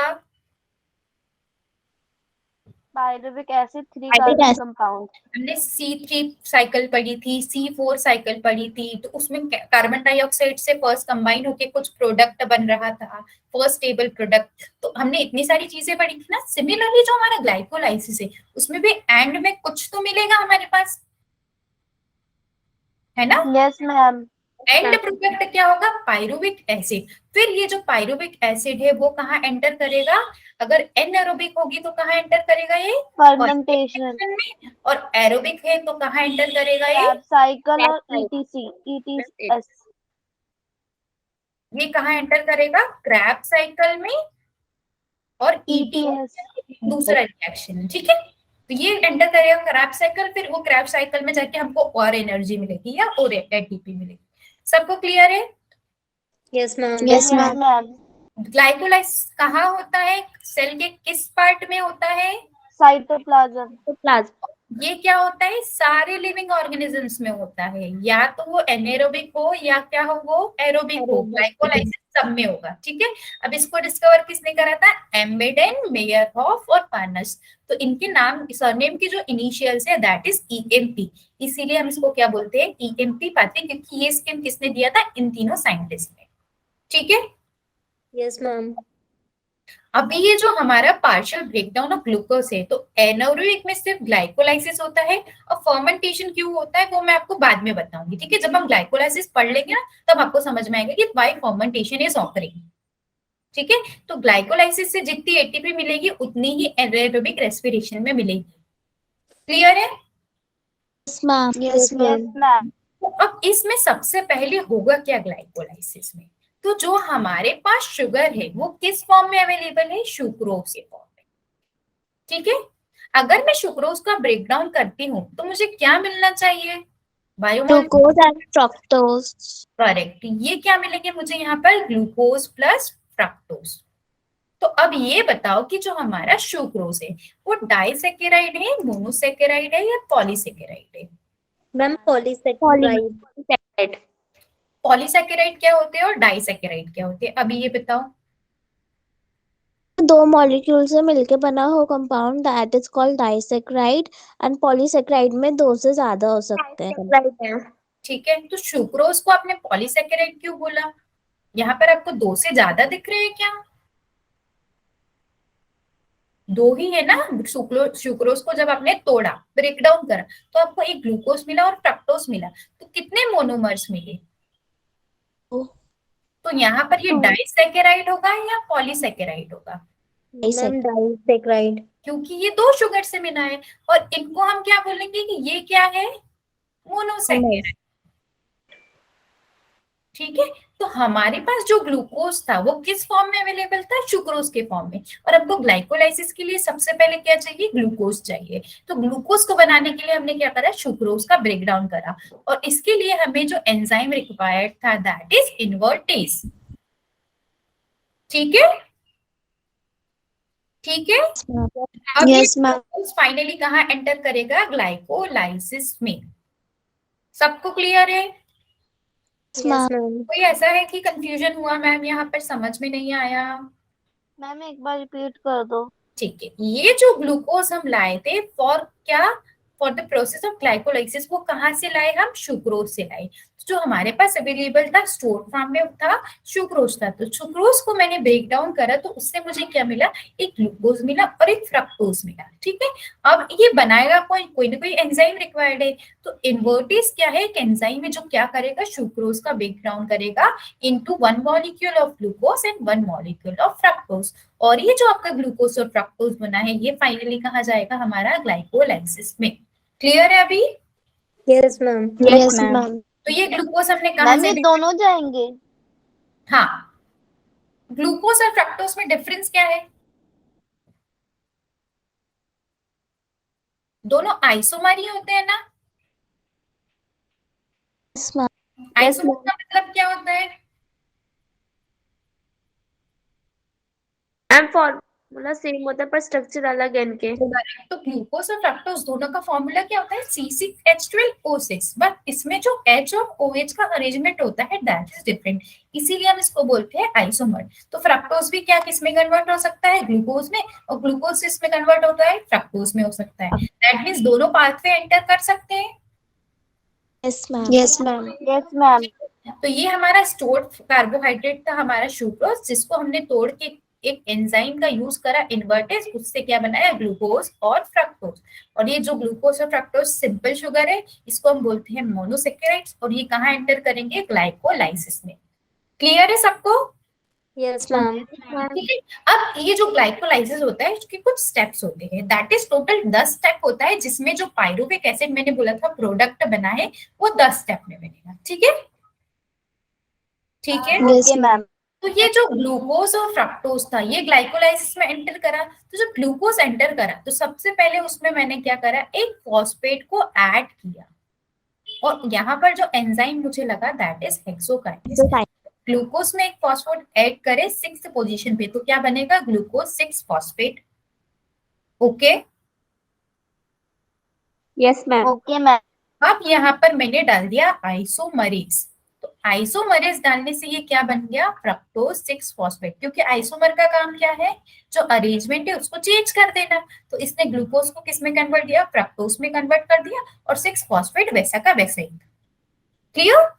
pyruvic acid 3 Pyruvic carbon acid. Compound. हमने C3 साइकिल पढ़ी थी, C4 साइकिल पढ़ी थी, तो उसमें कार्बन डाइऑक्साइड से फर्स्ट कंबाइन होके कुछ प्रोडक्ट बन रहा था, फर्स्ट स्टेबल प्रोडक्ट। तो हमने इतनी सारी चीजें पढ़ी थी ना। सिमिलरली जो हमारा ग्लाइकोलाइसिस है उसमें भी एंड में कुछ तो मिलेगा हमारे पास, है ना। Yes ma'am. एंड प्रोडक्ट क्या होगा? Pyruvic acid. फिर ये जो पायरुविक एसिड है वो कहाँ एंटर करेगा? अगर एनएरोबिक होगी तो कहाँ एंटर करेगा ये? फर्मेंटेशन, में। और एरोबिक है तो कहाँ एंटर करेगा ये? क्रैब साइकिल और ETS। ये कहाँ एंटर करेगा? क्रैब साइकिल में और ETS। दूसरा रिएक्शन, ठीक है। तो ये एंटर करेगा क्रैब साइकिल, फिर वो क्रैब साइकिल में जाके हमको और एनर्जी मिलेगी या और एटीपी मिलेगी। सबको क्लियर है? Yes ma'am. Yes, yes ma'am. Ma'am. Glycolysis कहाँ होता है? सेल के किस पार्ट में होता है? साइटोप्लाज्म। Plasma. ये क्या होता है? सारे लिविंग ऑर्गेनिजम्स में होता है, या तो वो एनेरोबिक हो या क्या हो, वो एरोबिक हो। ग्लाइकोलाइसिस सब में होगा, ठीक है। अब इसको डिस्कवर किसने करा था? एम्बेडेन, मेयरहोफ और पार्नस। तो इनके नाम, सरनेम की जो इनिशियल्स है दैट इज EMP। इसीलिए हम इसको क्या बोलते हैं? EMP पाते हैं, क्योंकि ये स्कीम किसने दिया था? इन तीनों साइंटिस्ट ने, ठीक है। Yes ma'am. अभी ये जो हमारा पार्शियल ब्रेकडाउन ऑफ ग्लूकोज है, तो एनोरिक में सिर्फ ग्लाइकोलाइसिस होता है, और फर्मेंटेशन क्यों होता है वो मैं आपको बाद में बताऊंगी, ठीक है। जब हम ग्लाइकोलाइसिस पढ़ लेंगे ना तब आपको समझ में आएगा कि व्हाई फर्मेंटेशन इज ऑकरिंग, ठीक है। तो ग्लाइकोलाइसिस से जितनी एटीपी मिलेगी उतनी ही एनारोबिक रेस्पिरेशन में मिलेगी। क्लियर है? Yes, ma'am. Yes ma'am. Yes ma'am. तो अब इसमें सबसे पहले होगा क्या ग्लाइकोलाइसिस में? तो जो हमारे पास शुगर है वो किस फॉर्म में अवेलेबल है? सुक्रोज के फॉर्म में, ठीक है। अगर मैं सुक्रोज का ब्रेकडाउन करती हूँ तो मुझे क्या मिलना चाहिए? बायोमोल। Glucose and fructose. करेक्ट। ये क्या मिलेंगे मुझे यहाँ पर? Glucose plus fructose. तो अब ये बताओ कि जो हमारा सुक्रोज है वो डाइसेकेराइड है, मोनोसेकेराइड है या पॉलीसेकेराइड है? Ma'am polysaccharide. पॉलीसेकेराइड क्या होते हैं और डाइसेकेराइड क्या होते हैं? अभी ये बताओ। दो मॉलिक्यूल से मिलके बना हो compound that is called disaccharide and polysaccharide में दो से ज्यादा हो सकते हैं. ठीक है, तो सुक्रोज को आपने पॉलीसेकेराइड क्यों बोला? यहाँ पर आपको दो से ज्यादा दिख रहे हैं क्या? दो ही है ना। सुक्रोज को जब आपने तोड़ा, ब्रेक डाउन करा, तो आपको एक ग्लूकोज मिला और फ्रक्टोज मिला, तो कितने मोनोमर्स मिले? दो. तो यहाँ पर ये डाइसेकेराइड होगा या पॉलीसेकेराइड होगा? Ma'am disaccharide. क्योंकि ये दो शुगर से मिला है, और इनको हम क्या बोलेंगे कि ये क्या है? मोनोसेकेराइड, ठीक है। तो हमारे पास जो ग्लूकोज था वो किस फॉर्म में अवेलेबल था? सुक्रोज के फॉर्म में। और हमको ग्लाइकोलाइसिस के लिए सबसे पहले क्या चाहिए? ग्लूकोज चाहिए। तो ग्लूकोज को बनाने के लिए हमने क्या करा? सुक्रोज का ब्रेकडाउन करा, और इसके लिए हमें जो एंजाइम रिक्वायर्ड था दैट इज इन्वर्टेज, ठीक है, ठीक है। अब ये Yes, ma'am. ग्लूकोज फाइनली कहाँ एंटर करेगा? ग्लाइकोलाइसिस में। सबको क्लियर है? Yes ma'am. कोई ऐसा है कि कंफ्यूजन हुआ मैम, यहाँ पर समझ में नहीं आया? मैम एक बार रिपीट कर दो। ठीक है, ये जो ग्लूकोज हम लाए थे फॉर क्या? For the process of glycolysis, वो कहाँ से लाए हम? सुक्रोज से लाए। जो हमारे पास अवेलेबल था स्टोर फॉर्म में था सुक्रोज था, तो सुक्रोज को मैंने ब्रेक डाउन करा तो उससे मुझे क्या मिला? एक ग्लूकोज मिला और एक फ्रक्टोज मिला, ठीक है। अब ये बनाएगा कोई ना कोई एंजाइम रिक्वायर्ड है, तो इन्वर्टेज क्या है? एक एंजाइम है जो क्या करेगा? सुक्रोज का ब्रेक डाउन करेगा into one molecule of glucose and one molecule of fructose, और ये जो आपका ग्लूकोज और फ्रक्टोज बना है ये फाइनली कहा जाएगा? हमारा ग्लाइकोलाइसिस में। क्लियर है अभी? Yes ma'am. Yes, ma'am. तो ये ग्लूकोज हमने कहा मैम से? ये दोनों जाएंगे। हाँ, ग्लूकोज और फ्रक्टोज में डिफरेंस क्या है? दोनों आइसोमर ही होते हैं ना। Yes, ma'am. आइसोमर का मतलब क्या होता है? बोला सेम होता है पर स्ट्रक्चर अलग है इनके। तो ग्लूकोज और फ्रक्टोज दोनों का फॉर्मूला क्या होता है? C6H12O6, बट इसमें जो H और OH का अरेंजमेंट होता है दैट इज डिफरेंट, इसीलिए हम इसको बोलते हैं आइसोमर। तो फ्रक्टोज भी क्या किस में कन्वर्ट हो सकता है? ग्लूकोज में, और ग्लूकोज किस में कन्वर्ट होता है? फ्रक्टोज में हो सकता है। दैट मीन्स दोनों पाथवे एंटर कर सकते हैं। Yes ma'am. Yes ma'am. Yes ma'am. तो ये हमारा स्टोर्ड कार्बोहाइड्रेट था, हमारा सुक्रोज, जिसको हमने तोड़ के एक एंजाइम का यूज करा इन्वर्टेज, उससे क्या बनाया? ग्लूकोज और फ्रक्टोज। और ये जो ग्लूकोज और फ्रक्टोज सिंपल शुगर है, इसको हम बोलते हैं मोनोसेकेराइड्स, और ये कहाँ एंटर करेंगे? ग्लाइकोलाइसिस में। क्लियर है सबको? Yes ma'am. ठीक है। अब ये जो ग्लाइकोलाइसिस होता है इसके कुछ स्टेप्स होते हैं, दैट इज टोटल 10 स्टेप होता है, जिसमें जो पायरुविक एसिड मैंने बोला था प्रोडक्ट बना है वो 10 स्टेप में बनेगा। ठीक है, ठीक है। Okay ma'am. तो ये जो ग्लूकोज और फ्रक्टोज था ये ग्लाइकोलाइसिस में एंटर करा। तो जब ग्लूकोज एंटर करा तो सबसे पहले उसमें मैंने क्या करा? एक फॉस्फेट को ऐड किया, और यहाँ पर जो एंजाइम मुझे लगा दैट इज हेक्सोकाइनेज। ग्लूकोज में एक फॉस्फेट ऐड करे 6th पोजीशन पे, तो क्या बनेगा? Glucose 6 phosphate. Okay, yes ma'am. Okay ma'am. अब यहाँ पर मैंने डाल दिया आइसोमरेज। तो आइसोमरेज डालने से ये क्या बन गया? फ्रक्टोज 6 फॉस्फेट, क्योंकि आइसोमर का काम क्या है? जो अरेंजमेंट है उसको चेंज कर देना। तो इसने ग्लूकोज को किस में कन्वर्ट किया? फ्रक्टोज में कन्वर्ट कर दिया, और 6 फॉस्फेट वैसा का वैसा ही। क्लियर?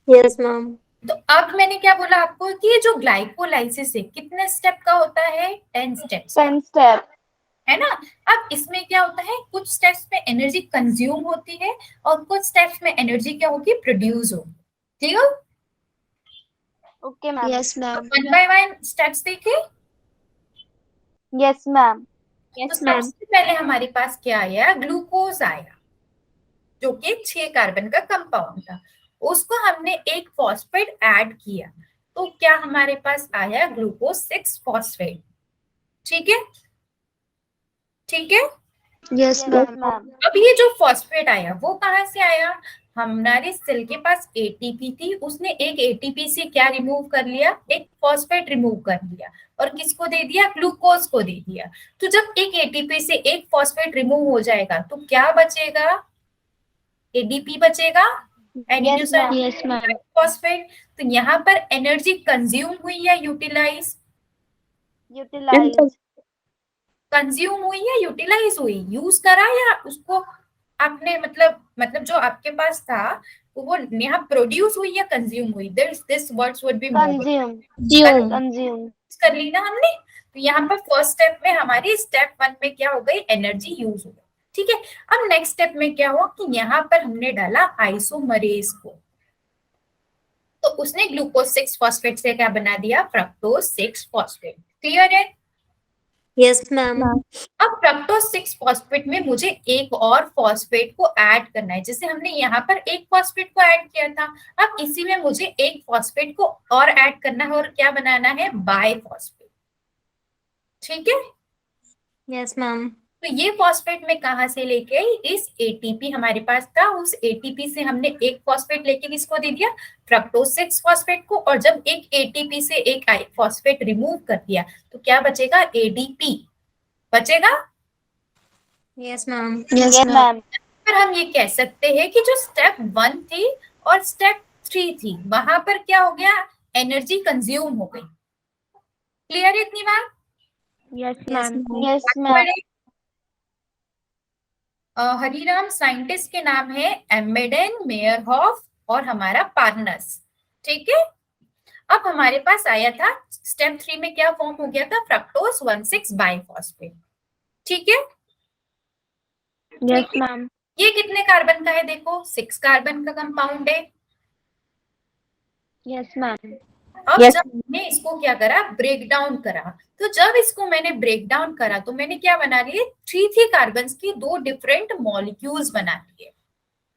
Yes ma'am. तो अब मैंने क्या बोला आपको कि ये जो ग्लाइकोलाइसिस है कितने स्टेप का होता है? 10 स्टेप्स का, 10 स्टेप। है ना। अब इसमें क्या होता है? कुछ स्टेप्स में एनर्जी कंज्यूम होती है और कुछ स्टेप्स में एनर्जी क्या होगी? प्रोड्यूस होगी। Clear? Okay ma'am. Yes ma'am. 1 by 1 steps देखे। Yes ma'am. तो यस मैम। सबसे पहले हमारे पास क्या आया? ग्लूकोज आया, जो कि 6 कार्बन का कंपाउंड था। उसको हमने एक फॉस्फेट ऐड किया, तो क्या हमारे पास आया? Glucose 6 phosphate. ठीक है, ठीक है। Yes yes ma'am. मैम। अब ये जो फॉस्फेट आया वो कहाँ से आया? हमारे सेल के पास एटीपी थी, उसने एक एटीपी से क्या रिमूव कर लिया? एक फॉस्फेट रिमूव कर लिया, और किसको दे दिया? ग्लूकोज को दे दिया। तो जब एक एटीपी से एक फॉस्फेट रिमूव हो जाएगा तो क्या बचेगा? एडीपी बचेगा, yes ma'am. Yes ma'am. Phosphate. तो यहाँ पर एनर्जी कंज्यूम हुई या यूटिलाइज? यूटिलाइज। कंज्यूम हुई या यूटिलाइज हुई? यूज करा या उसको आपने मतलब जो आपके पास था वो यहाँ प्रोड्यूस हुई या कंज्यूम हुई? This words would be consume. ज्यूम। Consume. कर ली ना हमने। तो यहाँ पर फर्स्ट स्टेप में हमारी स्टेप 1 में क्या हो गई? एनर्जी यूज हो गई। ठीक है। अब नेक्स्ट स्टेप में क्या हुआ कि यहाँ पर हमने डाला आइसोमरेज को, तो उसने ग्लूकोज 6 फॉस्फेट से क्या बना दिया? Fructose 6 phosphate. क्लियर है? Yes ma'am. अब फ्रक्टोज 6 फॉस्फेट में मुझे एक और फॉस्फेट को ऐड करना है, जैसे हमने यहाँ पर एक फॉस्फेट को ऐड किया था, अब इसी में मुझे एक फॉस्फेट को और ऐड करना है, और क्या बनाना है? Bi phosphate. ठीक है। Yes ma'am. तो ये फॉस्फेट में कहाँ से लेके आई? इस एटीपी हमारे पास था, उस एटीपी से हमने एक फॉस्फेट लेके किसको दे दिया? फ्रक्टोज 6 फॉस्फेट को। और जब एक एटीपी से एक फॉस्फेट रिमूव कर दिया तो क्या बचेगा? एडीपी बचेगा। Yes ma'am. Yes yes ma'am. फिर हम ये कह सकते हैं कि जो स्टेप 1 थी और स्टेप 3 थी वहां पर क्या हो गया? एनर्जी कंज्यूम हो गई। क्लियर है इतनी बात? Yes ma'am. Yes ma'am. Hariram scientist के नाम है एम्बेडेन, मेयरहॉफ और हमारा पार्नस। ठीक है। अब हमारे पास आया था स्टेप 3 में क्या फॉर्म हो गया था? Fructose 1,6 biphosphate. ठीक है। Yes ma'am. ये कितने कार्बन का है? देखो 6 कार्बन का कंपाउंड है। Yes ma'am. अब Yes. जब मैंने इसको क्या करा? ब्रेक डाउन करा। तो जब इसको मैंने ब्रेक डाउन करा तो मैंने क्या बना लिए? 3 कार्बन की 2 डिफरेंट मॉलिक्यूल्स बना लिए।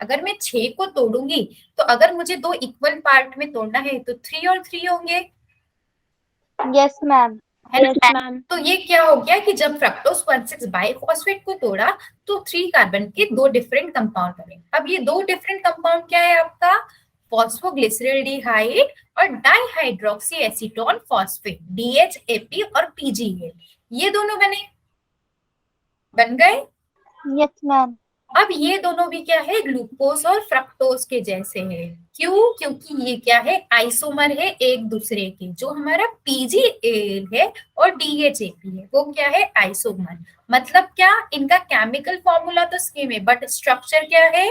अगर मैं 6 को तोड़ूंगी तो अगर मुझे 2 इक्वल पार्ट में तोड़ना है तो 3 और 3 होंगे, यस मैम। Yes ma'am. तो ये क्या हो गया कि जब फ्रक्टोज 1,6 बाइफॉस्फेट को तोड़ा तो 3 कार्बन के 2 डिफरेंट कंपाउंड बने। अब ये 2 डिफरेंट कंपाउंड क्या है आपका? फॉस्फोग्लिसरल्डिहाइड और डाइहाइड्रोक्सी एसीटोन फॉस्फेट, DHAP और PGL। ये दोनों बन गए। Yes ma'am. अब ये दोनों भी क्या है, ग्लूकोज और फ्रक्टोज के जैसे हैं। क्यों? क्योंकि ये क्या है, आइसोमर है एक दूसरे के। जो हमारा पीजीएल है और डीएचएपी है वो क्या है, आइसोमर। मतलब क्या, इनका केमिकल फॉर्मूला तो सेम है बट स्ट्रक्चर क्या है,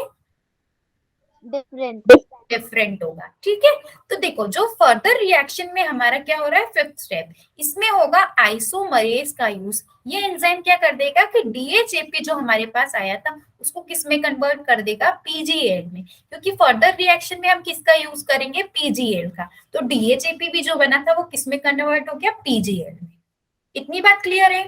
डिफरेंट। डिफरेंट होगा। ठीक है, तो देखो जो फर्दर रिएक्शन में हमारा क्या हो रहा है, फिफ्थ स्टेप, इसमें होगा आइसोमरेज का यूज। ये एंजाइम क्या कर देगा कि डीएचएपी जो हमारे पास आया था उसको किस में कन्वर्ट कर देगा, पीजीएल में। क्योंकि फर्दर रिएक्शन में हम किसका यूज करेंगे, पीजीएल का। तो डीएचएपी भी जो बना था वो किस में कन्वर्ट हो गया, पीजीएल में। इतनी बात क्लियर है?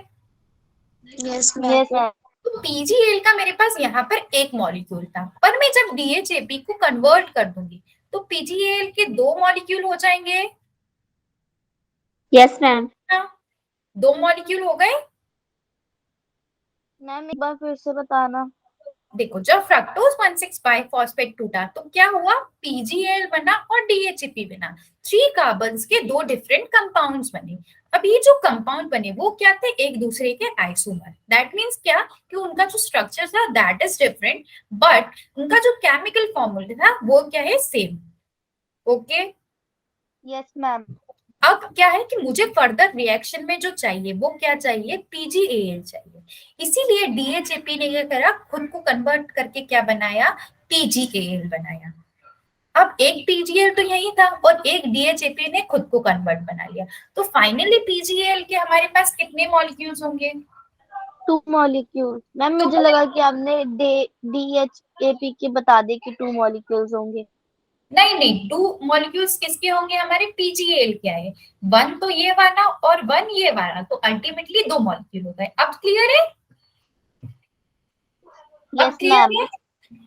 Yes yes ma'am. मैम। तो पीजीएल का मेरे पास यहाँ पर एक मॉलिक्यूल था, पर मैं जब डीएचएपी को कन्वर्ट कर दूंगी तो पीजीएल के दो मॉलिक्यूल हो जाएंगे। Yes ma'am. दो मॉलिक्यूल हो गए। मैम एक बार फिर से बताना। देखो जब फ्रक्टोज 1,6 फॉस्फेट टूटा तो क्या हुआ, पीजीएल बना और डीएचएपी बना। 3 कार्बन्स के दो डिफरेंट कंपाउंड्स बने। अब ये जो कंपाउंड बने वो क्या थे, एक दूसरे के आइसोमर। दैट मींस क्या कि उनका जो स्ट्रक्चर था दैट इज डिफरेंट, बट उनका जो केमिकल फॉर्मूला था वो क्या है, सेम। ओके। Yes ma'am. अब क्या है कि मुझे फर्दर रिएक्शन में जो चाहिए वो क्या चाहिए, पीजीएल चाहिए। इसीलिए डीएचएपी ने क्या करा, खुद को कन्वर्ट करके क्या बनाया, पीजीएल बनाया। अब एक पीजीएल तो यही था और एक डीएचएपी ने खुद को कन्वर्ट बना लिया। तो फाइनली पीजीएल के हमारे पास कितने मॉलिक्यूल्स होंगे, 2 मॉलिक्यूल। मैम मुझे लगा कि आपने डीएचएपी के बता दी कि 2 मॉलिक्यूल्स होंगे। नहीं नहीं, 2 मॉलिक्यूल्स किसके होंगे, हमारे पीजीएल के आए। 1 तो ये वाला और 1 ये वाला, तो अल्टीमेटली 2 मॉलिक्यूल हो गए। अब क्लियर है? अब यस क्लियर मैम। है?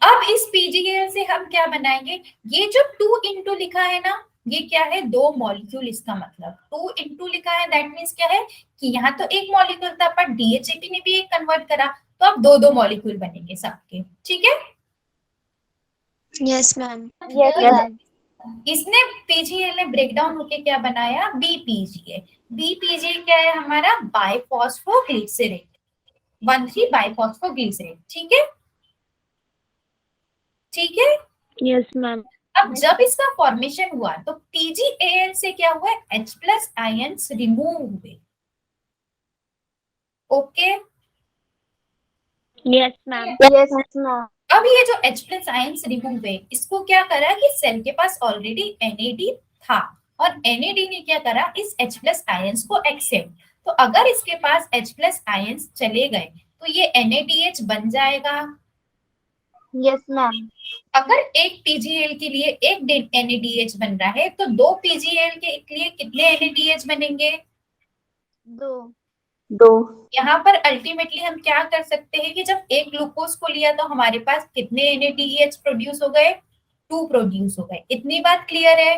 अब इस पीजीएल से हम क्या बनाएंगे, ये जो 2 इंटू लिखा है ना, ये क्या है, 2 मॉलिक्यूल। इसका मतलब 2 इंटू लिखा है, दैट मीन्स क्या है कि यहाँ तो एक मॉलिक्यूल था पर डीएचएपी ने भी एक कन्वर्ट करा, तो अब दो दो मॉलिक्यूल बनेंगे सबके। ठीक है, यस मैम। Yes ma'am. इसने पीजीएल ने ब्रेक डाउन होके क्या बनाया, बीपीजीए। बीपीजीए क्या है हमारा, बाइफॉस्फोग्लिसरेट, 1,3 बाइफॉस्फोग्लिसरेट। ठीक है, ठीक है। Yes ma'am. अब जब इसका फॉर्मेशन हुआ तो पीजीएल से क्या हुआ, H प्लस आयंस रिमूव हुए। Okay. Yes ma'am. Yes ma'am. अब ये जो H प्लस आयंस रिमूव हुए, इसको क्या करा कि सेल के पास ऑलरेडी NAD था और NAD ने क्या करा, इस H प्लस आयंस को एक्सेप्ट। तो अगर इसके पास H प्लस आयंस चले गए तो ये NADH बन जाएगा। Yes ma'am. अगर एक पीजीएल के लिए एक NADH बन रहा है तो दो पीजीएल के लिए कितने NADH बनेंगे, 2। यहाँ पर अल्टीमेटली हम क्या कर सकते हैं कि जब एक ग्लूकोज को लिया तो हमारे पास कितने NADH प्रोड्यूस हो गए, 2 प्रोड्यूस हो गए। इतनी बात क्लियर है?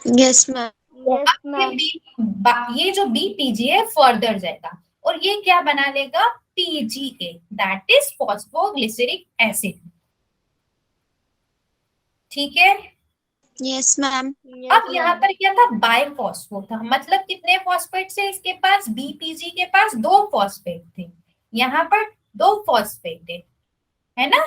Yes ma'am. Yes ma'am. ये जो बीपीजीए फर्दर जाएगा और ये क्या बना लेगा, PGA, that is phosphoglyceric acid. ठीक है। Yes ma'am. अब यहाँ पर क्या था, बाइफॉस्फो था, मतलब कितने फॉस्फेट से इसके पास, बीपीजी के पास 2 फॉस्फेट थे, यहाँ पर 2 फॉस्फेट थे, है ना?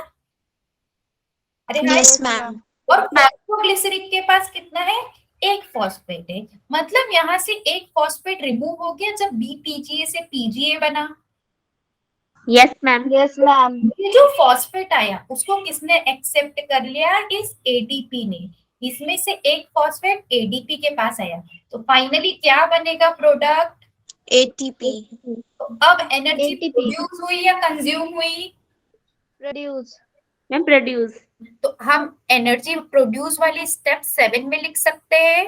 अरे हाँ। Yes ma'am. और फॉस्फोग्लिसरिक के पास कितना है, 1 फॉस्फेट है। मतलब यहाँ से 1 फॉस्फेट रिमूव हो गया जब बीपीजीए से पीजीए बना। Yes ma'am. Yes ma'am. ये जो फॉस्फेट आया उसको किसने एक्सेप्ट कर लिया, इस एडीपी ने। इसमें से 1 फॉस्फेट एडीपी के पास आया, तो फाइनली क्या बनेगा प्रोडक्ट, ATP। तो अब एनर्जी ATP प्रोड्यूस हुई या कंज्यूम हुई, प्रोड्यूस। Ma'am produce. तो हम एनर्जी प्रोड्यूस वाली स्टेप 7 में लिख सकते हैं।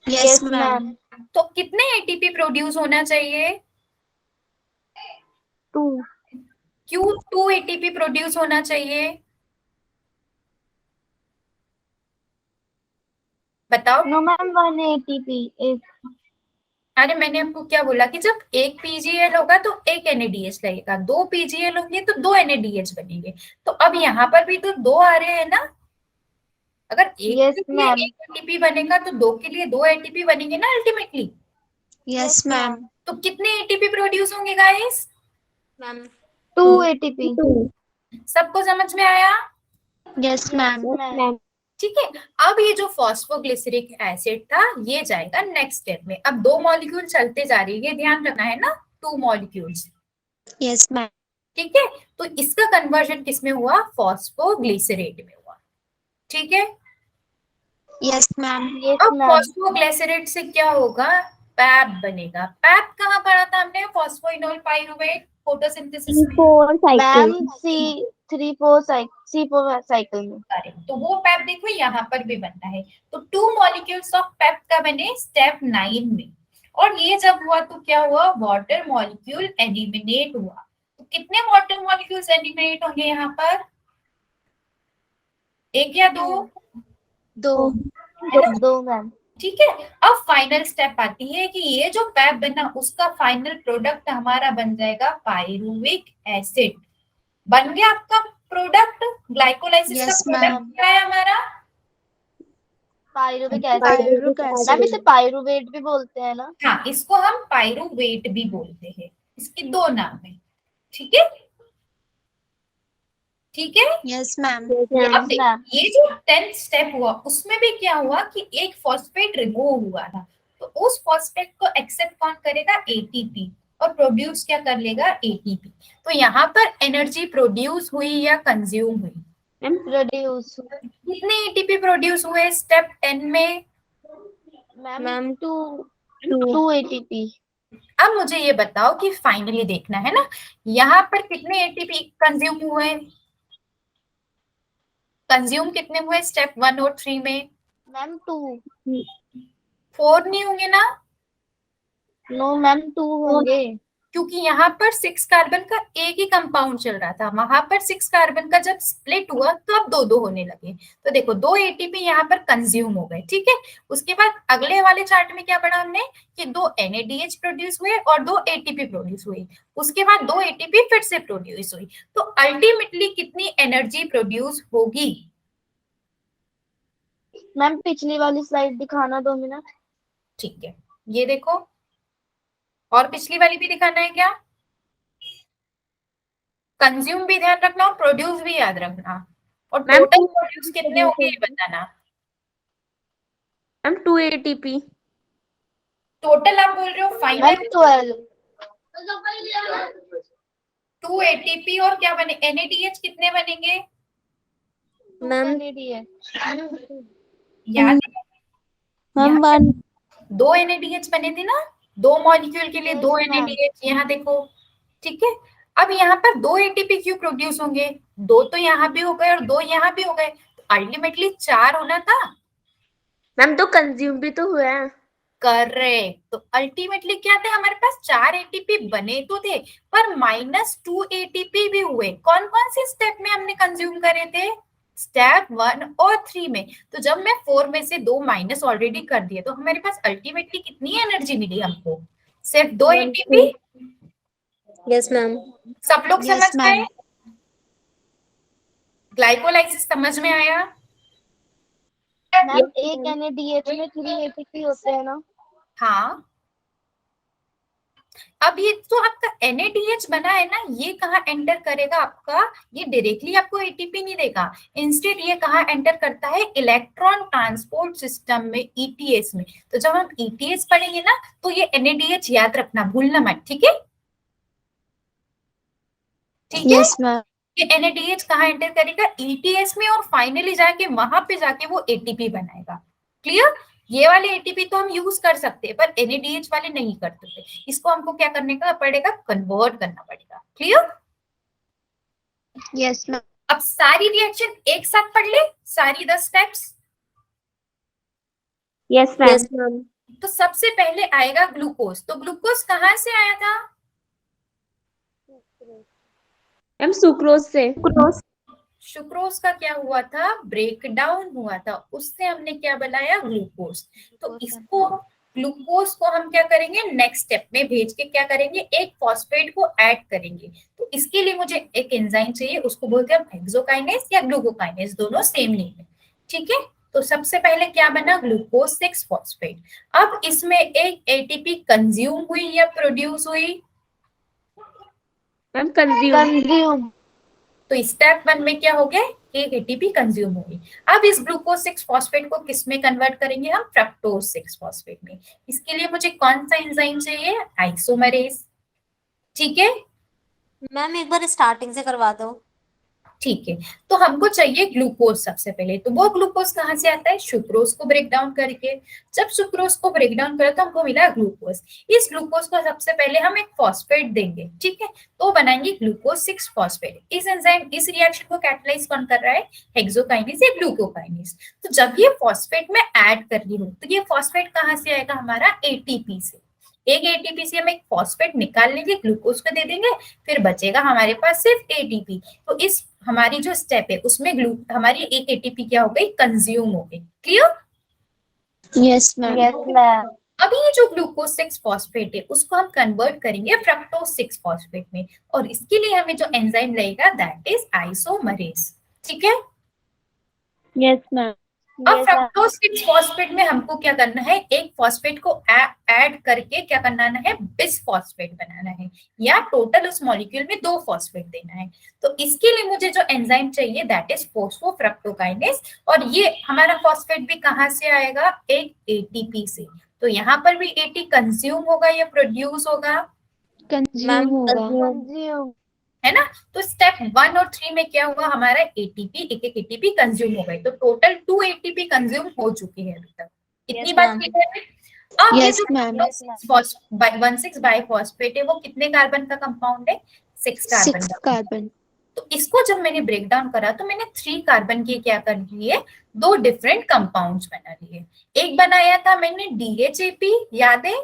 Yes ma'am. तो कितने एटीपी प्रोड्यूस होना चाहिए, 2। क्यों 2 एटीपी प्रोड्यूस होना चाहिए, बताओ। No ma'am 1 ATP is। अरे मैंने आपको क्या बोला कि जब एक पीजीएल होगा तो एक NADH लगेगा, 2 पीजीएल होंगे तो 2 NADH बनेंगे। तो अब यहाँ पर भी तो 2 आ रहे हैं ना, अगर एक Yes, के लिए ma'am. एक एटीपी बनेगा तो 2 के लिए 2 एटीपी बनेंगे ना अल्टीमेटली। Yes ma'am. तो कितने एटीपी प्रोड्यूस होंगे गाइस? Ma'am 2 ATP। सबको समझ में आया? Yes ma'am. ठीक है। अब ये जो फॉस्फोग्लिसरिक एसिड था ये जाएगा नेक्स्ट स्टेप में। अब 2 मॉलिक्यूल चलते जा रही है, ध्यान रखना है ना, 2 मॉलिक्यूल्स। Yes ma'am. ठीक है, तो इसका कन्वर्जन किसमें हुआ? फॉस्फोग्लिसरेट में हुआ। ठीक है, यस मैम। अब फॉस्फोग्लिसरेट से क्या होगा? पैप बनेगा। पैप कहाँ पढ़ा था हमने? फॉस्फोइनोल पाइरुवेट फोटोसिंथेसिस में। मैम C4 साइकिल में। करेक्ट। तो वो पैप देखो यहाँ पर भी बनता है। तो 2 मॉलिक्यूल्स ऑफ पैप का बने स्टेप 9 में। और ये जब हुआ तो क्या हुआ? वाटर मॉलिक्यूल एलिमिनेट हुआ। तो कितने वाटर मॉलिक्यूल्स एलिमिनेट होंगे यहाँ पर? 1 या 2? 2 मैम। ठीक है। अब फाइनल स्टेप आती है कि ये जो पैप बना उसका फाइनल प्रोडक्ट हमारा बन जाएगा पाइरुविक एसिड। बन गया आपका प्रोडक्ट। ग्लाइकोलाइसिस का प्रोडक्ट क्या है हमारा? Pyruvic acid. मैम इसे पाइरुवेट भी बोलते हैं ना? हाँ, इसको हम पाइरुवेट भी बोलते हैं। इसके 2 नाम है। ठीक है, ठीक है। Yes ma'am. अब देखिए, ये जो 10th स्टेप हुआ उसमें भी क्या हुआ कि एक फॉस्फेट रिमूव हुआ था। तो उस फॉस्फेट को एक्सेप्ट कौन करेगा? एटीपी। और प्रोड्यूस क्या कर लेगा? एटीपी। तो यहाँ पर एनर्जी प्रोड्यूस हुई या कंज्यूम हुई? प्रोड्यूस। कितने एटीपी प्रोड्यूस हुए स्टेप 10 में? Ma'am 2 ATP। अब मुझे ये बताओ कि फाइनली देखना है ना, यहाँ पर कितने एटीपी कंज्यूम हुए? कंज्यूम कितने हुए स्टेप 1 और 3 में? मैम 2। 4 नहीं होंगे ना? नो मैम 2 होंगे। क्योंकि यहाँ पर 6 कार्बन का एक ही कंपाउंड चल रहा था, वहां पर 6 कार्बन का जब स्प्लिट हुआ तो अब 2-2 होने लगे। तो देखो 2 एटीपी यहाँ पर कंज्यूम हो गए। ठीक है, उसके बाद अगले वाले चार्ट में क्या पढ़ा हमने कि 2 NADH प्रोड्यूस हुए और 2 ATP प्रोड्यूस हुई। उसके बाद 2 ATP फिर से प्रोड्यूस हुई। तो अल्टीमेटली कितनी एनर्जी प्रोड्यूस होगी? मैम पिछली वाली स्लाइड दिखाना 2 मिनट। ठीक है, ये देखो। और पिछली वाली भी दिखाना है क्या? कंज्यूम भी ध्यान रखना और प्रोड्यूस भी याद रखना। और टोटल प्रोड्यूस कितने होंगे ये बताना। Ma'am 2 ATP। टोटल आप बोल रहे हो? Final ma'am 12। 2 ATP और क्या बने? NADH कितने बनेंगे? मैम याद है? हम 1। 2 NADH बने थे ना, 2 मॉलिक्यूल के लिए 2 Yes, ma'am. NADH। यहाँ देखो। ठीक है, अब यहाँ पर 2 ATP क्यों प्रोड्यूस होंगे? 2 तो यहाँ भी हो गए और 2 यहाँ भी हो गए, तो अल्टीमेटली 4 होना था। मैम तो कंज्यूम भी तो हुआ है। करेक्ट। तो अल्टीमेटली क्या थे? हमारे पास 4 एटीपी बने तो थे पर -2 एटीपी भी हुए। कौन कौन से स्टेप में हमने कंज्यूम करे थे? स्टेप 1 और 3 में। तो जब मैं 4 में से 2 माइनस ऑलरेडी कर दिए तो हमारे पास अल्टीमेटली कितनी एनर्जी मिली हमको? सिर्फ 2 एटीपी। Yes ma'am. सब लोग Yes, समझ गए? ma'am. ग्लाइकोलाइसिस समझ में आया? मैम एक NADH में 3 ATP होते हैं ना? हाँ। अब ये तो आपका NADH बना है ना, ये कहाँ एंटर करेगा आपका? ये डायरेक्टली आपको एटीपी नहीं देगा। इंस्टेड ये कहाँ एंटर करता है? इलेक्ट्रॉन ट्रांसपोर्ट सिस्टम में, ETS में। तो जब हम ETS पढ़ेंगे ना तो ये NADH याद रखना, भूलना मत। ठीक है, ठीक है। Yes ma'am. ये NADH कहाँ एंटर करेगा? ETS में, और फाइनली जाके वहां पे जाके वो ATP बनाएगा। क्लियर? ये वाले एटीपी तो हम यूज कर सकते हैं पर NADH वाले नहीं कर सकते। इसको हमको क्या करने का पड़ेगा? कन्वर्ट करना पड़ेगा। क्लियर? Yes ma'am. अब सारी रिएक्शन एक साथ पढ़ ले, सारी 10 steps. Yes ma'am. Yes ma'am. तो सबसे पहले आएगा ग्लूकोज। तो ग्लूकोज कहाँ से आया था? मैम सुक्रोज से। सुक्रोज का क्या हुआ था? ब्रेक डाउन हुआ था, उससे हमने क्या बनाया? ग्लूकोज। तो इसको ग्लूकोज को हम क्या करेंगे? नेक्स्ट स्टेप में भेज के क्या करेंगे? एक फॉस्फेट को ऐड करेंगे। तो इसके लिए मुझे एक एंजाइम चाहिए, उसको बोलते हैं हेक्सोकाइनेज या ग्लूकोकाइनेज, दोनों सेम नेम है। ठीक है, तो सबसे पहले क्या बना, ग्लूकोज 6 फॉस्फेट। अब इसमें एक एटीपी कंज्यूम हुई या प्रोड्यूस हुई, मैम कंज्यूम। कंज्यूम। तो स्टेप 1 में क्या हो गया, एक एटीपी कंज्यूम हो गई। अब इस ग्लूकोज 6 फॉस्फेट को किस में कन्वर्ट करेंगे हम, फ्रक्टोज 6 फॉस्फेट में। इसके लिए मुझे कौन सा एंजाइम चाहिए, आइसोमरेज। ठीक है, मैम एक बार स्टार्टिंग से करवा दो। ठीक है। तो हमको चाहिए ग्लूकोज सबसे पहले, तो वो ग्लूकोज कहाँ से आता है, सुक्रोज को ब्रेक डाउन करके। जब सुक्रोज को ब्रेक डाउन करा तो हमको मिला ग्लूकोज। इस ग्लूकोज को सबसे पहले हम एक फॉस्फेट देंगे, ठीक है, तो बनाएंगे ग्लूकोज 6 फॉस्फेट। इस एंजाइम, इस रिएक्शन को कैटलाइज कौन कर रहा है, हेक्सोकाइनेज या ग्लूकोकाइनेज। तो जब ये फॉस्फेट में ऐड कर रही हूँ तो ये फॉस्फेट कहाँ से आएगा, हमारा एटीपी से। एक एटीपी से हम एक फॉस्फेट निकाल लेंगे, ग्लूकोज को दे देंगे, फिर बचेगा हमारे पास सिर्फ एटीपी। तो इस हमारी जो स्टेप है उसमें हमारी एक एटीपी क्या हो गई, कंज्यूम हो गई। Clear? Yes ma'am. Yes ma'am. अभी ये जो ग्लूकोज 6 फॉस्फेट है उसको हम कन्वर्ट करेंगे फ्रक्टोज 6 फॉस्फेट में, और इसके लिए हमें जो एंजाइम लगेगा दैट इज आइसोमरेज। ठीक है, यस मैम। अब फ्रक्टोज 6 फॉस्फेट में हमको क्या करना है, एक फॉस्फेट को ऐड करके क्या करना है, बिस फॉस्फेट बनाना है, या टोटल उस मॉलिक्यूल में 2 फॉस्फेट देना है। तो इसके लिए मुझे जो एंजाइम चाहिए दैट इज फोस्फोफ्रक्टोकाइनेज, और ये हमारा फॉस्फेट भी कहाँ से आएगा, एक एटीपी से। तो यहाँ पर भी एटी कंज्यूम होगा या प्रोड्यूस होगा, कंज्यूम होगा। कंज्यूम। है ना। तो स्टेप 1 और 3 में क्या हुआ, हमारा एटीपी, एक एक एटीपी कंज्यूम हो गई, तो टोटल 2 एटीपी कंज्यूम हो चुकी है अभी तक। इतनी बात ma'am. क्लियर है। अब ये Yes, जो ma'am. 1,6 बाइफॉस्फेट है वो कितने कार्बन का कंपाउंड है, 6 कार्बन 6 का। कार्बन। तो इसको जब मैंने ब्रेक डाउन करा तो मैंने 3 कार्बन के क्या कर लिए, 2 डिफरेंट कंपाउंड्स बना लिए। एक बनाया था मैंने डीएचएपी, याद है,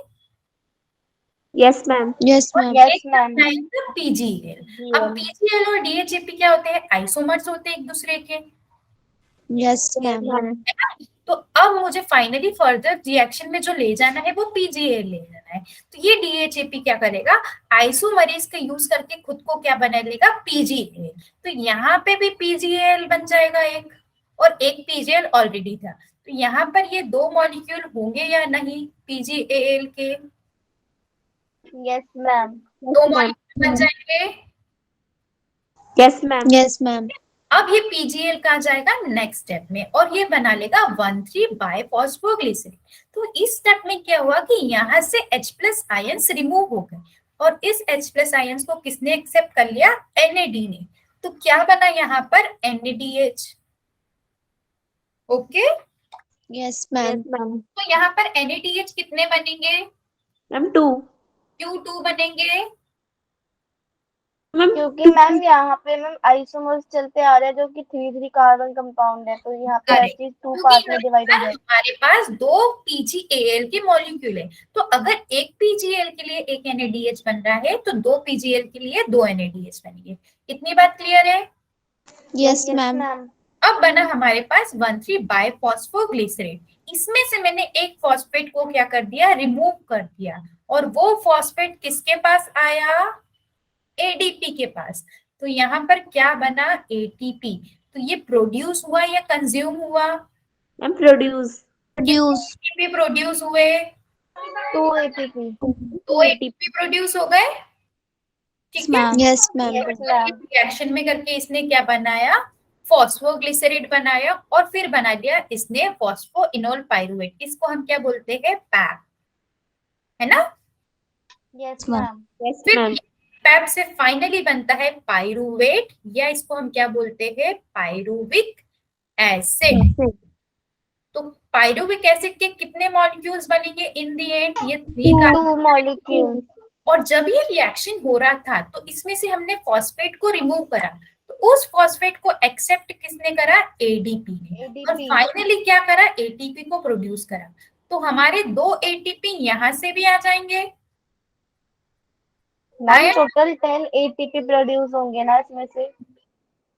yes ma'am. Yes ma'am. Yes ma'am. PGL. अब पीजीएल और डीएचएपी क्या होते हैं, आइसोमर्स होते हैं एक दूसरे के। Yes ma'am. तो अब मुझे फाइनली फर्दर रिएक्शन में जो ले जाना है वो पीजीएल ले जाना है। तो ये डीएचएपी क्या करेगा, आइसोमरेज का यूज करके खुद को क्या बना लेगा, पीजीएल। तो यहाँ पे भी पीजीएल बन जाएगा एक, और एक पीजीएल ऑलरेडी था। तो यहाँ पर ये 2 मॉलिक्यूल होंगे या नहीं पीजीएल के, यस मैम। 2 मॉलिक्यूल बन जाएंगे। Yes ma'am. Yes ma'am. अब ये पीजीएल कहाँ जाएगा, नेक्स्ट स्टेप में, और ये बना लेगा 1,3 बाइफॉस्फोग्लिसरीन। तो इस स्टेप में क्या हुआ कि यहाँ से H+ आयंस रिमूव हो गए, और इस H+ आयंस को किसने एक्सेप्ट कर लिया, NAD ने। तो क्या बना यहाँ पर, NADH। Okay, yes ma'am. तो यहाँ पर NADH कितने बनेंगे, मैम 2। क्यों 2 बनेंगे, मैम क्योंकि मैम यहाँ पे मैम आइसोमर्स चलते आ रहे हैं जो कि 3 कार्बन कंपाउंड है, तो यहाँ पे हर Correct. चीज 2 क्योंकि पार्ट में डिवाइड हो जाए। हमारे पास 2 PgAl के मॉलिक्यूल है, तो अगर एक PgAl के लिए एक NADH बन रहा है तो 2 PgAl के लिए 2 NADH बनेंगे। इतनी बात क्लियर है। Yes ma'am. अब बना हमारे पास 1,3 बाइफॉस्फोग्लिसरेट। इसमें से मैंने एक फॉस्फेट को क्या कर दिया, रिमूव कर दिया, और वो फॉस्फेट किसके पास आया, एडीपी के पास। तो यहाँ पर क्या बना, एटीपी। तो ये प्रोड्यूस हुआ या कंज्यूम हुआ, मैम प्रोड्यूस। एटीपी प्रोड्यूस हुए, 2 एटीपी। 2 एटीपी प्रोड्यूस हो गए। ठीक है, यस मैम। रिएक्शन में करके इसने क्या बनाया, फॉस्फोग्लिसरेट बनाया, और फिर बना लिया इसने फॉस्फोइनोल पाइरुवेट। इसको हम क्या बोलते हैं, पैप, है ना। Yes ma'am. यस फिर मैम। पैप से फाइनली बनता है पाइरुवेट, या इसको हम क्या बोलते हैं, पाइरुविक एसिड। तो पाइरुविक एसिड के कितने मॉलिक्यूल्स बनेंगे इन दी एंड, ये 3 2 मॉलिक्यूल। और जब ये रिएक्शन हो रहा था तो इसमें से हमने फॉस्फेट को रिमूव करा, तो उस फॉस्फेट को एक्सेप्ट किसने करा, एडीपी ने, और फाइनली क्या करा, एटीपी को प्रोड्यूस करा। तो हमारे 2 एटीपी यहाँ से भी आ जाएंगे। मैम टोटल 10 एटीपी प्रोड्यूस होंगे ना इसमें से।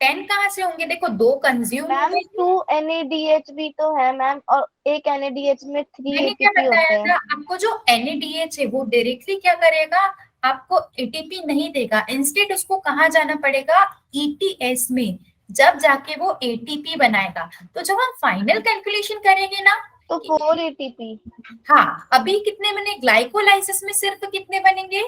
10 कहाँ से होंगे, देखो 2 कंज्यूम मैम 2 NADH भी तो है मैम, और एक NADH में 3 मैंने क्या एटीपी होते बताया हैं। था आपको, जो NADH है वो डायरेक्टली क्या करेगा, आपको एटीपी नहीं देगा, इंस्टेड उसको कहाँ जाना पड़ेगा, ETS में, जब जाके वो एटीपी बनाएगा। तो जब हम फाइनल कैलकुलेशन करेंगे ना, तो 4 ATP। हाँ, अभी कितने बने ग्लाइकोलाइसिस में, सिर्फ कितने बनेंगे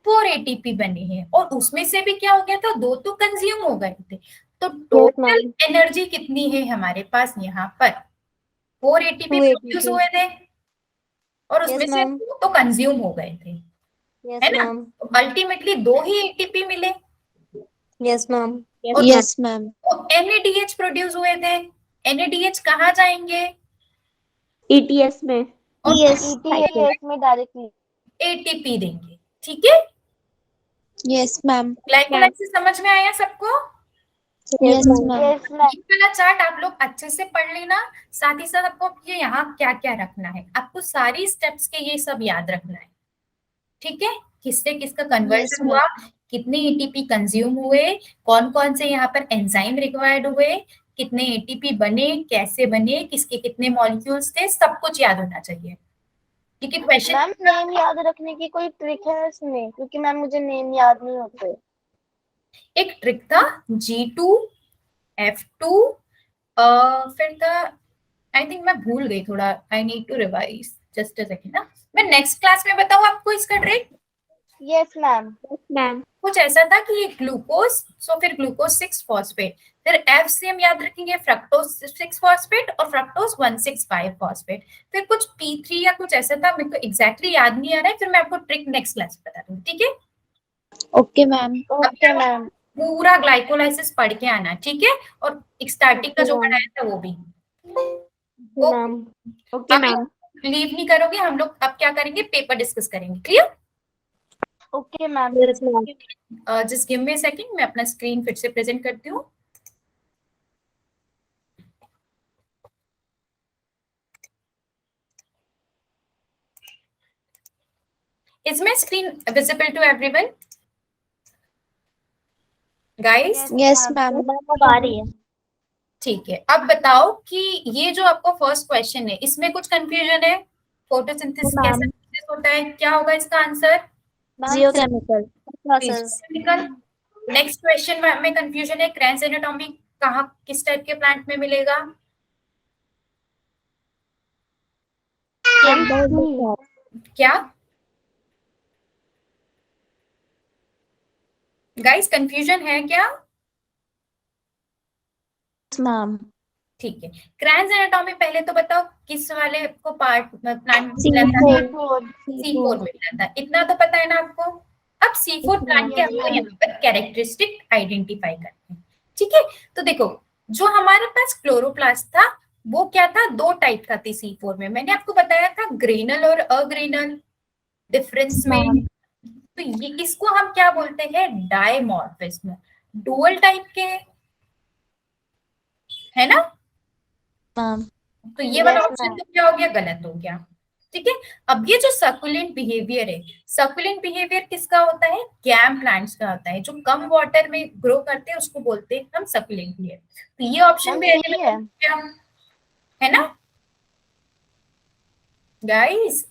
4 एटीपी बने हैं, और उसमें से भी क्या हो गया था, 2 तो कंज्यूम हो गए थे। तो टोटल एनर्जी कितनी है हमारे पास यहाँ पर, 4 एटीपी 2 प्रोड्यूस ATP। हुए थे और उसमें Yes, से ma'am. 2 तो कंज्यूम हो गए थे, Yes, है ना। ma'am. अल्टीमेटली 2 ही एटीपी मिले। Yes, ma'am. और यस मैम। NADH प्रोड्यूस हुए थे। NADH कहाँ जाएंगे, ETS में। और ETS में डायरेक्टली। एटीपी देंगे। ठीक है, यस मैम। ग्लाइकोलाइसिस समझ में आया सबको। Yes ma'am. Yes ma'am. ये वाला चार्ट आप लोग अच्छे से पढ़ लेना, साथ ही साथ आपको ये यहाँ क्या क्या रखना है, आपको सारी स्टेप्स के ये सब याद रखना है। ठीक है, किससे किसका कन्वर्जन हुआ, कितने एटीपी कंज्यूम हुए, कौन कौन से यहाँ पर एंजाइम रिक्वायर्ड हुए, कितने एटीपी बने, कैसे बने, किसके कितने मॉलिक्यूल्स थे, सब कुछ याद होना चाहिए। ठीक है, क्वेश्चन। मैम नेम याद रखने की कोई ट्रिक है इसमें, क्योंकि मैम मुझे नेम याद नहीं होते। एक ट्रिक था G2 F2, फिर था, आई थिंक मैं भूल गई थोड़ा, I need to revise, just a second ना, मैं नेक्स्ट क्लास में बताऊं आपको इसका ट्रिक। Yes ma'am. मैम। कुछ ऐसा था कि ये ग्लूकोज, सो फिर ग्लूकोज 6 फॉस्फेट, फिर एफ से हम याद रखेंगे फ्रक्टोज 6 फॉस्फेट और फ्रक्टोज 165 फॉस्फेट, फिर कुछ P3 या कुछ ऐसा था, मेरे को एग्जैक्टली याद नहीं आ रहा है, फिर मैं आपको ट्रिक नेक्स्ट क्लास में बता दूंगी। ठीक है, ओके मैम। Okay ma'am. पूरा ग्लाइकोलाइसिस पढ़ के आना। ठीक है, और स्टार्टिंग का जो पढ़ाया था वो भी। मैम। ओके आप मैम। लीव नहीं करोगे, हम लोग अब क्या करेंगे, पेपर डिस्कस करेंगे। Clear. Okay ma'am. Yes, ma'am. Just give me a second, मैं अपना स्क्रीन फिर से प्रेजेंट करती हूँ। Is my screen visible to everyone? Guys? Yes ma'am. आ रही है। ठीक है, अब बताओ कि ये जो आपका फर्स्ट क्वेश्चन है, इसमें कुछ कंफ्यूजन है, फोटोसिंथेसिस कैसे प्रोसेस होता है, क्या होगा इसका answer, geochemical. Process. Physical. Next question में कंफ्यूजन है, क्रैंस एनाटॉमी कहाँ किस टाइप के प्लांट में मिलेगा, क्या गाइस, कंफ्यूजन है क्या। मैम। ठीक है, क्रैंस एनाटॉमी पहले तो बताओ किस वाले को पार्ट प्लांट C4। C4 मिलना था, इतना तो पता है ना आपको। अब C4 प्लांट के हमको यहाँ पर कैरेक्टरिस्टिक आइडेंटिफाई करते हैं। ठीक है, तो देखो जो हमारे पास क्लोरोप्लास्ट था वो क्या था, 2 टाइप का थी C4 में, मैंने आपको बताया था ग्रेनल और अग्रेनल डिफरेंस में। तो ये इसको हम क्या बोलते हैं, डायमॉर्फिज्म, डुअल टाइप के, है ना। मैम। तो ये वाला Yes, ऑप्शन ma'am. तो क्या हो गया, गलत हो गया। ठीक है, अब ये जो सर्कुलेंट बिहेवियर है, सर्कुलेंट बिहेवियर किसका होता है, गैम प्लांट्स का होता है, जो कम वाटर में ग्रो करते हैं उसको बोलते हैं हम सर्कुलेंट बिहेवियर। तो ये ऑप्शन भी Ma'am, सही है। है ना guys,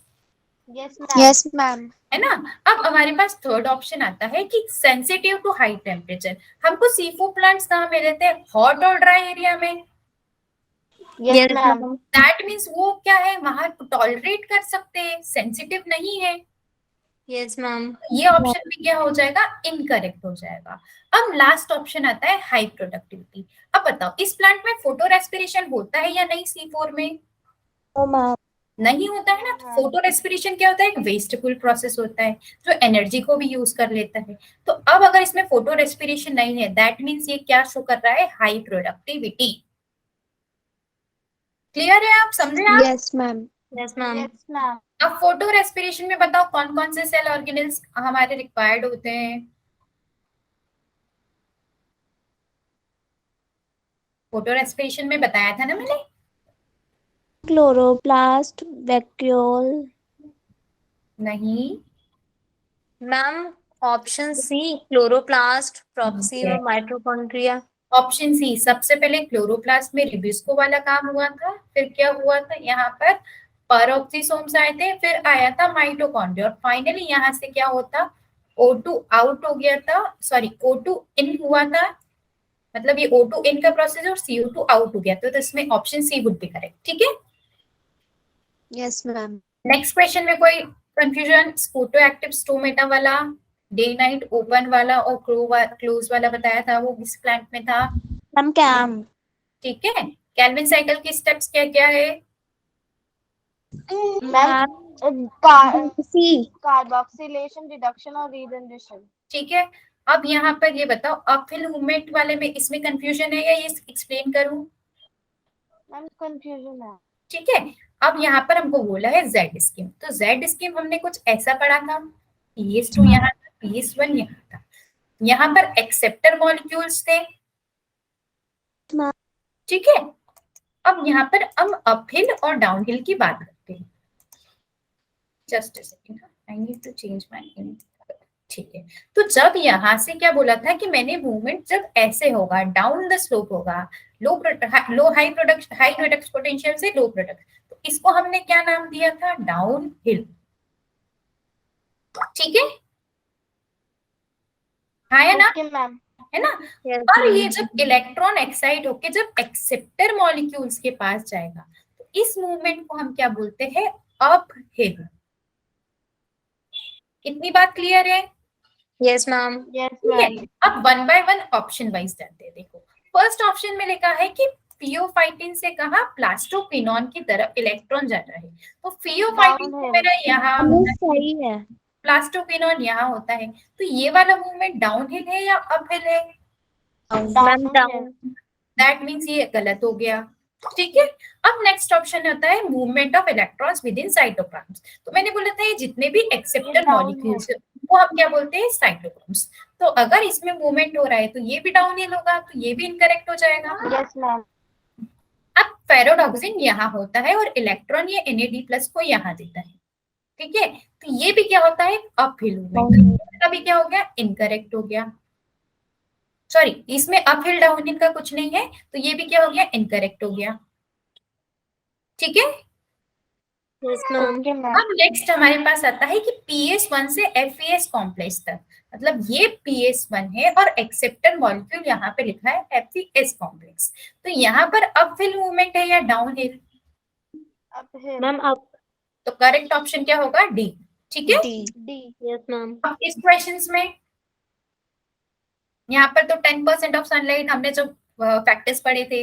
yes ma'am. Yes ma'am. है ना। अब हमारे पास थर्ड ऑप्शन आता है कि सेंसिटिव टू हाई टेम्परेचर, हमको C4 प्लांट्स कहाँ मिले थे, हॉट और ड्राई एरिया में। Yes ma'am. दैट मीन्स वो क्या है, वहां टॉलरेट कर सकते हैं, सेंसिटिव नहीं है। Yes, ma'am. ये ऑप्शन भी क्या हो जाएगा, इनकरेक्ट हो जाएगा। अब लास्ट ऑप्शन आता है हाई प्रोडक्टिविटी। अब बताओ इस प्लांट में फोटो रेस्पिरेशन होता है या नहीं, C4 में मैम। नहीं होता है ना। तो फोटो रेस्पिरेशन क्या होता है, एक वेस्टफुल प्रोसेस होता है जो एनर्जी को भी यूज कर लेता है। तो अब अगर इसमें फोटो रेस्पिरेशन नहीं है, दैट मीन्स ये क्या शो कर रहा है, हाई प्रोडक्टिविटी। क्लियर है, आप समझे आप। Yes ma'am. Yes, ma'am. Yes ma'am. अब फोटो रेस्पिरेशन में बताओ कौन कौन से सेल ऑर्गेनेल्स हमारे रिक्वायर्ड होते हैं। फोटो रेस्पिरेशन में बताया था ना मैंने, क्लोरोप्लास्ट, वैक्यूल। नहीं Ma'am, option C, chloroplast, proxy और mitochondria. ऑप्शन सी, सबसे पहले क्लोरोप्लास्ट में रिबिस्को वाला काम हुआ था, फिर क्या हुआ था, यहाँ पर पैरोक्सिसोम्स आए थे, फिर आया था माइटोकॉन्ड्रिया, और फाइनली यहाँ से क्या होता, O2 आउट हो गया था, सॉरी O2 इन हुआ था, मतलब ये O2 इन का प्रोसेस है और CO2 आउट हो गया, तो इसमें option C would be correct. ठीक है, यस मैम। नेक्स्ट क्वेश्चन में कोई कंफ्यूजन? फोटो एक्टिव स्टोमेटा वाला, डे नाइट ओपन वाला और क्लोज वाला बताया था, वो किस प्लांट में था? Ma'am CAM. ठीक है, केल्विन साइकिल की स्टेप्स क्या क्या है? Ma'am C. कार्बोक्सिलेशन, रिडक्शन और रीजनरेशन। ठीक है, अब यहाँ पर ये बताओ अपहिल मूवमेंट वाले में इसमें कंफ्यूजन है या ये एक्सप्लेन करूं? मैम कंफ्यूजन है। ठीक है, अब यहाँ पर हमको बोला है जेड स्कीम, तो जेड स्कीम हमने कुछ ऐसा पढ़ा था, PS2 यहाँ था, PS1 यहाँ था, यहाँ पर एक्सेप्टर मॉलिक्यूल्स थे। ठीक है, अब यहाँ पर हम अपहिल और डाउनहिल की बात करते हैं। Just a second, I need to change my. ठीक है, तो जब यहाँ से क्या बोला था कि मैंने मूवमेंट जब ऐसे होगा, डाउन द स्लोप होगा, लो हाई रिडक्स पोटेंशियल से लो प्रोडक्ट, तो इसको हमने क्या नाम दिया था? Down hill. ठीक है, हाँ है ना? Okay ma'am. है ना? और ये जब इलेक्ट्रॉन एक्साइट होके जब एक्सेप्टर मॉलिक्यूल्स के पास जाएगा, तो इस मूवमेंट को हम क्या बोलते हैं? Up hill. कितनी बात क्लियर है? Yes ma'am. यस ठीक है, मैम। अब one by one option wise जाते हैं। देखो, फर्स्ट ऑप्शन में लिखा है कि फियोफाइटिन से कहा प्लास्टोक्विनोन की तरफ इलेक्ट्रॉन जा रहा है, तो फियोफाइटिन Downhill। मेरा यहाँ होता है, सही है। प्लास्टोक्विनोन यहाँ होता है, तो ये वाला मूवमेंट डाउनहिल है या अपहिल है? Ma'am down. दैट मींस ये गलत हो गया। ठीक है, अब नेक्स्ट ऑप्शन होता है movement of electrons with in cytoplasm, तो मैंने बोला था ये जितने भी एक्सेप्टर मॉलिक्यूल्स है वो हम क्या बोलते हैं? साइटोप्लाज्म। तो अगर इसमें मूवमेंट हो रहा है तो ये भी डाउनहिल होगा, तो ये भी इनकरेक्ट हो जाएगा। Yes ma'am. अब फेरोडॉक्सिन यहाँ होता है और इलेक्ट्रॉन ये NAD+ को यहाँ देता है। ठीक है, तो ये भी क्या होता है? Uphill movement. का भी क्या हो गया? इनकरेक्ट हो गया। सॉरी, इसमें अपहिल डाउनहिल का कुछ नहीं है, तो ये भी क्या हो गया? इनकरेक्ट हो गया। ठीक है, यस मैम। Okay ma'am. अब नेक्स्ट हमारे पास आता है कि PS1 से FAS कॉम्प्लेक्स तक, मतलब ये PS1 है और एक्सेप्टर मॉलिक्यूल यहाँ पे लिखा है FAS कॉम्प्लेक्स, तो यहाँ पर अपहिल मूवमेंट है या डाउनहिल? अपहिल। मैम अब तो करेक्ट ऑप्शन क्या होगा? डी। ठीक है, डी। Yes ma'am. अब इस क्वेश्चंस में यहाँ पर तो 10% ऑफ सनलाइट हमने जो फैक्टर्स पढ़े थे,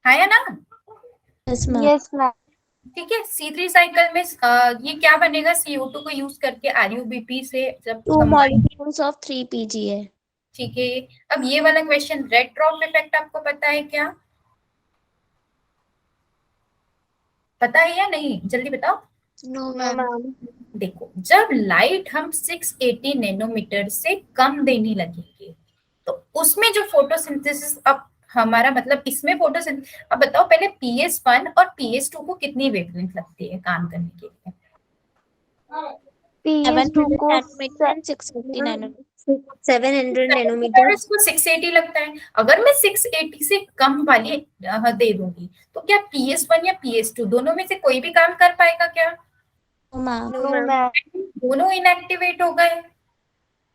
है या ना? Yes ma'am. Yes ma'am. ठीक है, C3 साइकिल में ये क्या बनेगा? CO2 को यूज करके RUBP से जब 2 molecules of 3 PGA। ठीक है, अब ये वाला क्वेश्चन, रेड ड्रॉप इफेक्ट आपको पता है क्या? पता है या नहीं? जल्दी बताओ। No no ma'am. मैम। देखो, जब लाइट हम 680 नैनोमीटर से कम देने लगेंगे तो उसमें जो फोटोसिंथेसिस, अब हमारा मतलब इसमें फोटोसिंथेसिस, अब बताओ पहले PS1 और PS2 को कितनी वेवलेंथ लगती है काम करने के लिए? PS2 को 650 nanometers। 700 नैनोमीटर। इसको 680 लगता है। अगर मैं 680 से कम वाली दे दूंगी तो क्या PS1 या PS2 दोनों में से कोई भी काम कर पाएगा क्या? No ma'am. No ma'am. दोनों इनएक्टिवेट हो गए।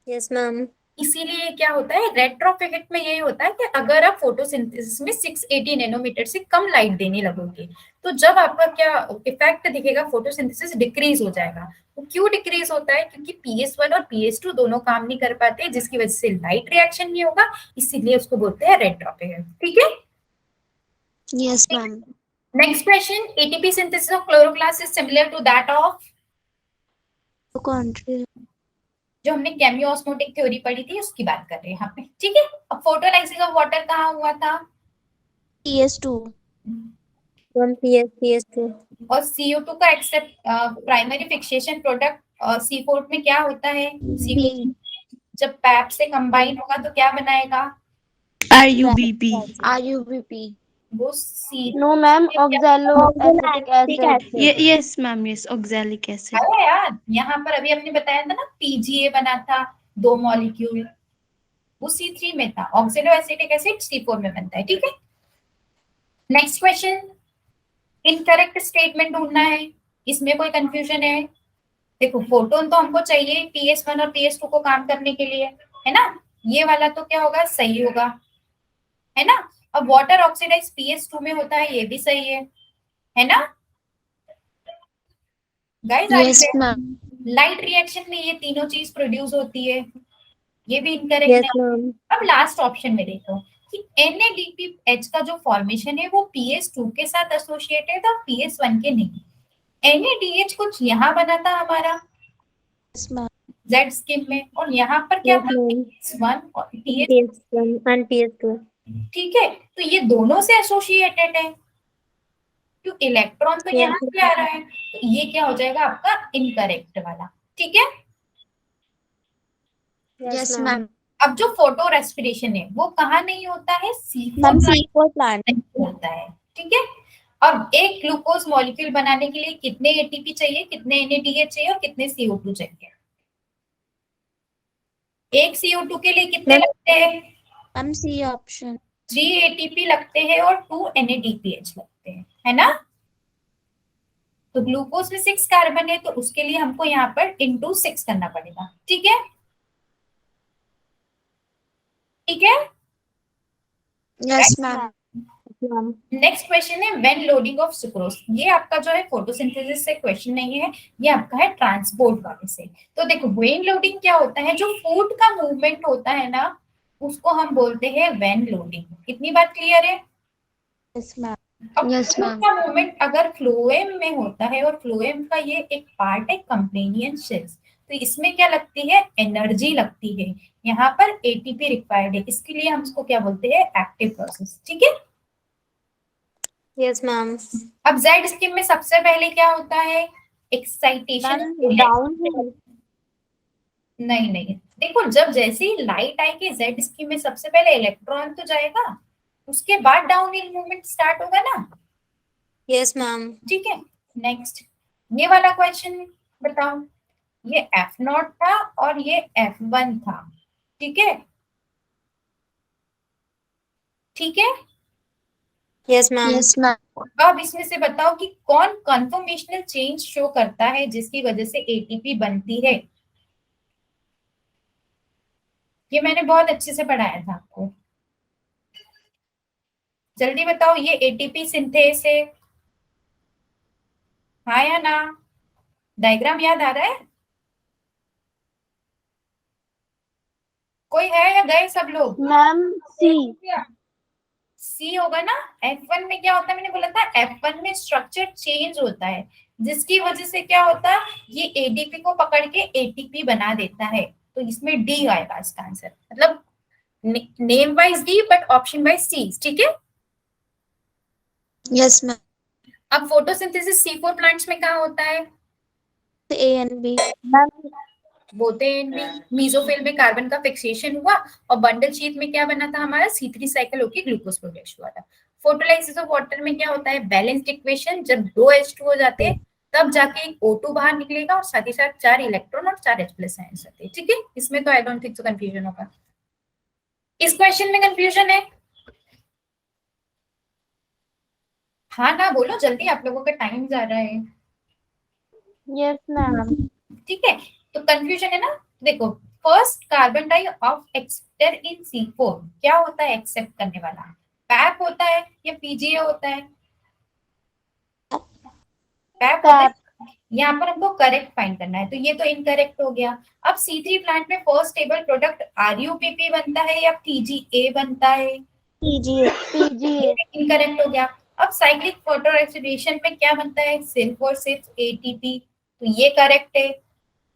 Yes ma'am. इसीलिए क्या होता है, रेड ड्रॉप इफेक्ट में यही होता है कि अगर आप फोटोसिंथेसिस में 680 नैनोमीटर से कम लाइट देने लगोगे तो जब आपका क्या इफेक्ट दिखेगा, फोटोसिंथेसिस डिक्रीज हो जाएगा। वो क्यों डिक्रीज होता है? क्योंकि PS1 और PS2 दोनों काम नहीं कर पाते, जिसकी वजह से लाइट रिएक्शन नहीं होगा, इसीलिए उसको बोलते हैं रेड ड्रॉप इफेक्ट। ठीक है, yes ma'am. Next question, ATP synthesis of chloroplast is similar to that of, country. जो हमने केमियोस्मोटिक थ्योरी पढ़ी थी उसकी बात कर रहे हैं यहाँ पे। ठीक है, अब फोटोलाइसिस ऑफ वाटर कहाँ हुआ था? PS2। 1 PS2। और CO2 का accept primary fixation product C4 में क्या होता है? CO2 जब पैप से कंबाइन होगा तो क्या बनाएगा? RUBP। RUBP। वो C no ma'am. Oxaloacetic acid. Yes ma'am, yes oxalic acid. आया यार, यहाँ पर अभी आपने बताया था ना PGA बना था 2 मॉलिक्यूल, वो C3 में था, ऑक्सैलोएसिटिक एसिड C4 में बनता है। ठीक है, नेक्स्ट क्वेश्चन, इनकरेक्ट स्टेटमेंट ढूंढना है, इसमें कोई कंफ्यूजन है? देखो, फोटोन तो हमको चाहिए PS1 और PS2 को काम करने के लिए, है ना? ये वाला तो क्या होगा, सही होगा, है ना। अब वाटर ऑक्सीडाइज PS2 में होता है, ये भी सही है ना guys. Yes, ma'am. Light reaction में ये तीनों चीज प्रोड्यूस होती है, ये भी इनकरेक्ट यस नहीं। मैम। अब लास्ट ऑप्शन में देखो कि NADPH का जो फॉर्मेशन है वो PS2 के साथ एसोसिएटेड और PS1 के नहीं। NADH कुछ यहाँ बना था हमारा Yes, ma'am. Z स्कीम में, और यहाँ पर क्या यस था, मैम। PS1 और PS। PS1 and PS2। ठीक है, तो ये दोनों से एसोसिएटेड है, क्यों इलेक्ट्रॉन तो यहाँ यस से आ रहा है, तो ये क्या हो जाएगा आपका इनकरेक्ट वाला। ठीक है, Yes, ma'am. अब जो फोटो रेस्पिरेशन है वो कहाँ नहीं होता है, Ma'am, C4 C4 plant. नहीं होता है। ठीक है, और एक ग्लूकोज मॉलिक्यूल बनाने के लिए कितने ATP चाहिए, कितने NADH चाहिए और कितने CO2 चाहिए। एक CO2 के लिए कितने लगते हैं, Ma'am, C option. 3 ATP लगते हैं और 2 NADPH लगते हैं, है ना। तो ग्लूकोज में 6 कार्बन है, तो उसके लिए हमको यहाँ पर इंटू 6 करना पड़ेगा। ठीक है, ठीक है। Yes, ma'am. Ma'am. Next question है व्हेन लोडिंग ऑफ सुक्रोज। ये आपका जो है फोटोसिंथेसिस से क्वेश्चन नहीं है, ये आपका है ट्रांसपोर्ट वाले से। तो देखो व्हेन लोडिंग क्या होता है, जो फूड का मूवमेंट होता है ना, उसको हम बोलते हैं व्हेन लोडिंग। इतनी बात क्लियर है। Yes, ma'am. अब Yes, फूड ma'am. का मूवमेंट अगर फ्लोएम में होता है, और फ्लोएम का ये एक पार्ट है कंप्लेनियन शेल्स, तो इसमें क्या लगती है, एनर्जी लगती है। यहाँ पर ATP रिक्वायर्ड है, इसके लिए हम इसको क्या बोलते हैं, एक्टिव प्रोसेस। ठीक है, यस मैम। अब जेड स्कीम में सबसे पहले क्या होता है, एक्साइटेशन। Ma'am down hill. नहीं नहीं, देखो जब जैसे ही लाइट आएगी जेड स्कीम में सबसे पहले इलेक्ट्रॉन तो जाएगा, उसके बाद डाउन हिल मूवमेंट स्टार्ट होगा ना। Yes ma'am. ठीक है, नेक्स्ट ये वाला क्वेश्चन बताओ। ये F0 था और ये F1 था। ठीक है, ठीक है। Yes ma'am. Yes, ma'am. अब इसमें से बताओ कि कौन कन्फर्मेशनल चेंज शो करता है जिसकी वजह से ATP बनती है। ये मैंने बहुत अच्छे से पढ़ाया था आपको, जल्दी बताओ। ये ATP सिंथेस है, हाँ या ना। डायग्राम याद आ रहा है, कोई है या गए सब लोग। मैम सी। सी होगा ना। F1 में क्या होता है, मैंने बोला था F1 में स्ट्रक्चर चेंज होता है, जिसकी वजह से क्या होता है, ये ADP को पकड़ के ATP बना देता है। तो इसमें D आएगा इसका आंसर, मतलब name wise D but option wise C। ठीक है, Yes, ma'am. अब फोटोसिंथेसिस C4 प्लांट्स में कहाँ होता है, A and B. मैम बोते मीजोफिल में कार्बन का फिक्सेशन हुआ, और बंडल शीट में क्या बना था हमारा, C3 साइकिल होके ग्लूकोज प्रोडक्ट हुआ था। फोटोलाइसिस ऑफ वाटर में क्या होता है, बैलेंस्ड इक्वेशन, जब दो H2 हो जाते हैं तब जाके एक O2 बाहर निकलेगा, और साथ ही साथ 4 इलेक्ट्रॉन और 4 H+ आयंस आते हैं। ठीक है, इसमें तो I don't think so confusion होगा। इस क्वेश्चन में कंफ्यूजन है, हाँ ना बोलो जल्दी, आप लोगों का टाइम जा रहा है। Yes ma'am. ठीक है, तो कंफ्यूजन है ना। देखो first carbon di of acceptor in C4 क्या होता है, एक्सेप्ट करने वाला पैप होता है या PGA होता है, पैप होता है। यहाँ पर हमको करेक्ट फाइंड करना है, तो ये तो इनकरेक्ट हो गया। अब C3 प्लांट में फर्स्ट स्टेबल प्रोडक्ट RUPP बनता है या PGA बनता है, पीजीए पीजीए। इनकरेक्ट हो गया। अब साइक्लिक फोटोरेसिडेशन में क्या बनता है, सिर्फ और सिर्फ ATP, तो ये करेक्ट है।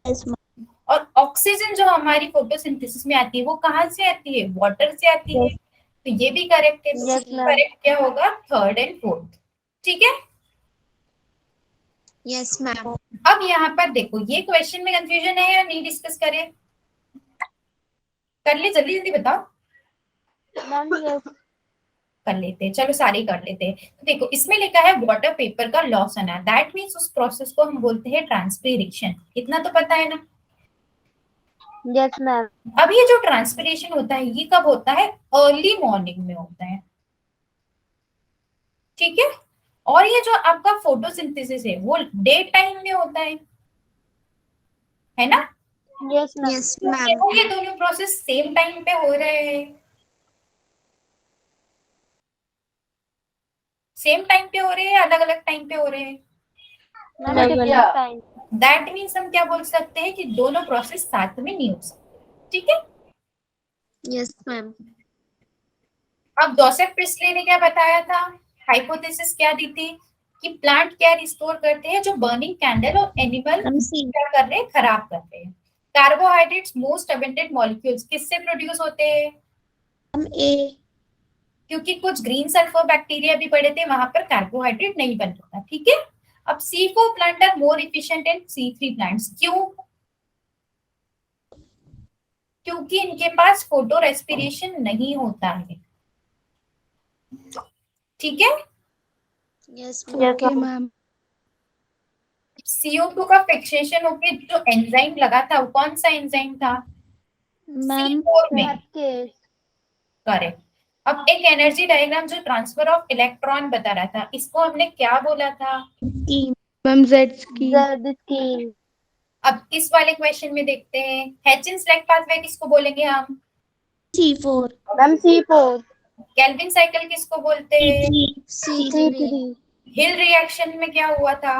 Yes, ma'am. और ऑक्सीजन जो हमारी फोटोसिंथेसिस में आती है वो कहाँ से आती है, वाटर से आती है, तो ये भी करेक्ट है। Yes, ma'am. करेक्ट क्या होगा, थर्ड एंड फोर्थ। ठीक है, Yes, ma'am. अब यहाँ पर देखो ये क्वेश्चन में कंफ्यूजन है या नहीं, डिस्कस करें, कर ले जल्दी जल्दी बताओ। Ma'am yes. कर लेते हैं, चलो सारे कर लेते हैं। तो देखो इसमें लिखा है वाटर पेपर का लॉस होना, दैट मीन्स उस प्रोसेस को हम बोलते हैं ट्रांसपीरेशन। इतना तो पता है ना। Yes ma'am. अब ये जो ट्रांसपीरेशन होता है ये कब होता है, अर्ली मॉर्निंग में होता है। ठीक है, और ये जो आपका फोटोसिंथेसिस है वो डे टाइम में होता है ना। Yes, ma'am. Yes, ma'am. देखो ये दोनों प्रोसेस सेम टाइम पे हो रहे हैं, सेम टाइम पे हो रहे हैं, अलग अलग टाइम पे हो रहे हैं। Ma'am, Like different time. That means हम क्या बोल सकते हैं कि दोनों प्रोसेस साथ में नहीं हो सकते, ठीक है। Yes, ma'am. अब जोसेफ प्रिस्ले ने क्या बताया था, हाइपोथेसिस क्या दी थी कि प्लांट क्या रिस्टोर करते हैं, जो बर्निंग कैंडल और एनिमल Ma'am, C. क्या कर रहे हैं, खराब कर रहे हैं। कार्बोहाइड्रेट्स मोस्ट अबंडेंट मॉलिक्यूल्स किससे प्रोड्यूस होते हैं, Ma'am, A. क्योंकि कुछ ग्रीन सल्फर बैक्टीरिया भी पड़े थे, वहां पर कार्बोहाइड्रेट नहीं बन रहा था, ठीक है। अब C4 plant are more efficient and C3 plants, क्यों, क्योंकि इनके पास फोटो रेस्पिरेशन नहीं होता है, ठीक है। Yes, Yes, ma'am. Okay, ma'am. ma'am. CO2 का फिक्सेशन होके जो एंजाइम लगा था वो कौन सा एंजाइम था, Ma'am, C4 में, Case. करेक्ट। अब एक एनर्जी डायग्राम जो ट्रांसफर ऑफ इलेक्ट्रॉन बता रहा था, इसको हमने क्या बोला था, scheme. Ma'am, Z scheme. The scheme. अब इस वाले क्वेश्चन में देखते हैं, हेचिन स्लैग पाथवे किसको बोलेंगे हम, C4. Ma'am, C4. Calvin cycle किसको बोलते हैं, C3. C3. हिल रिएक्शन में क्या हुआ था,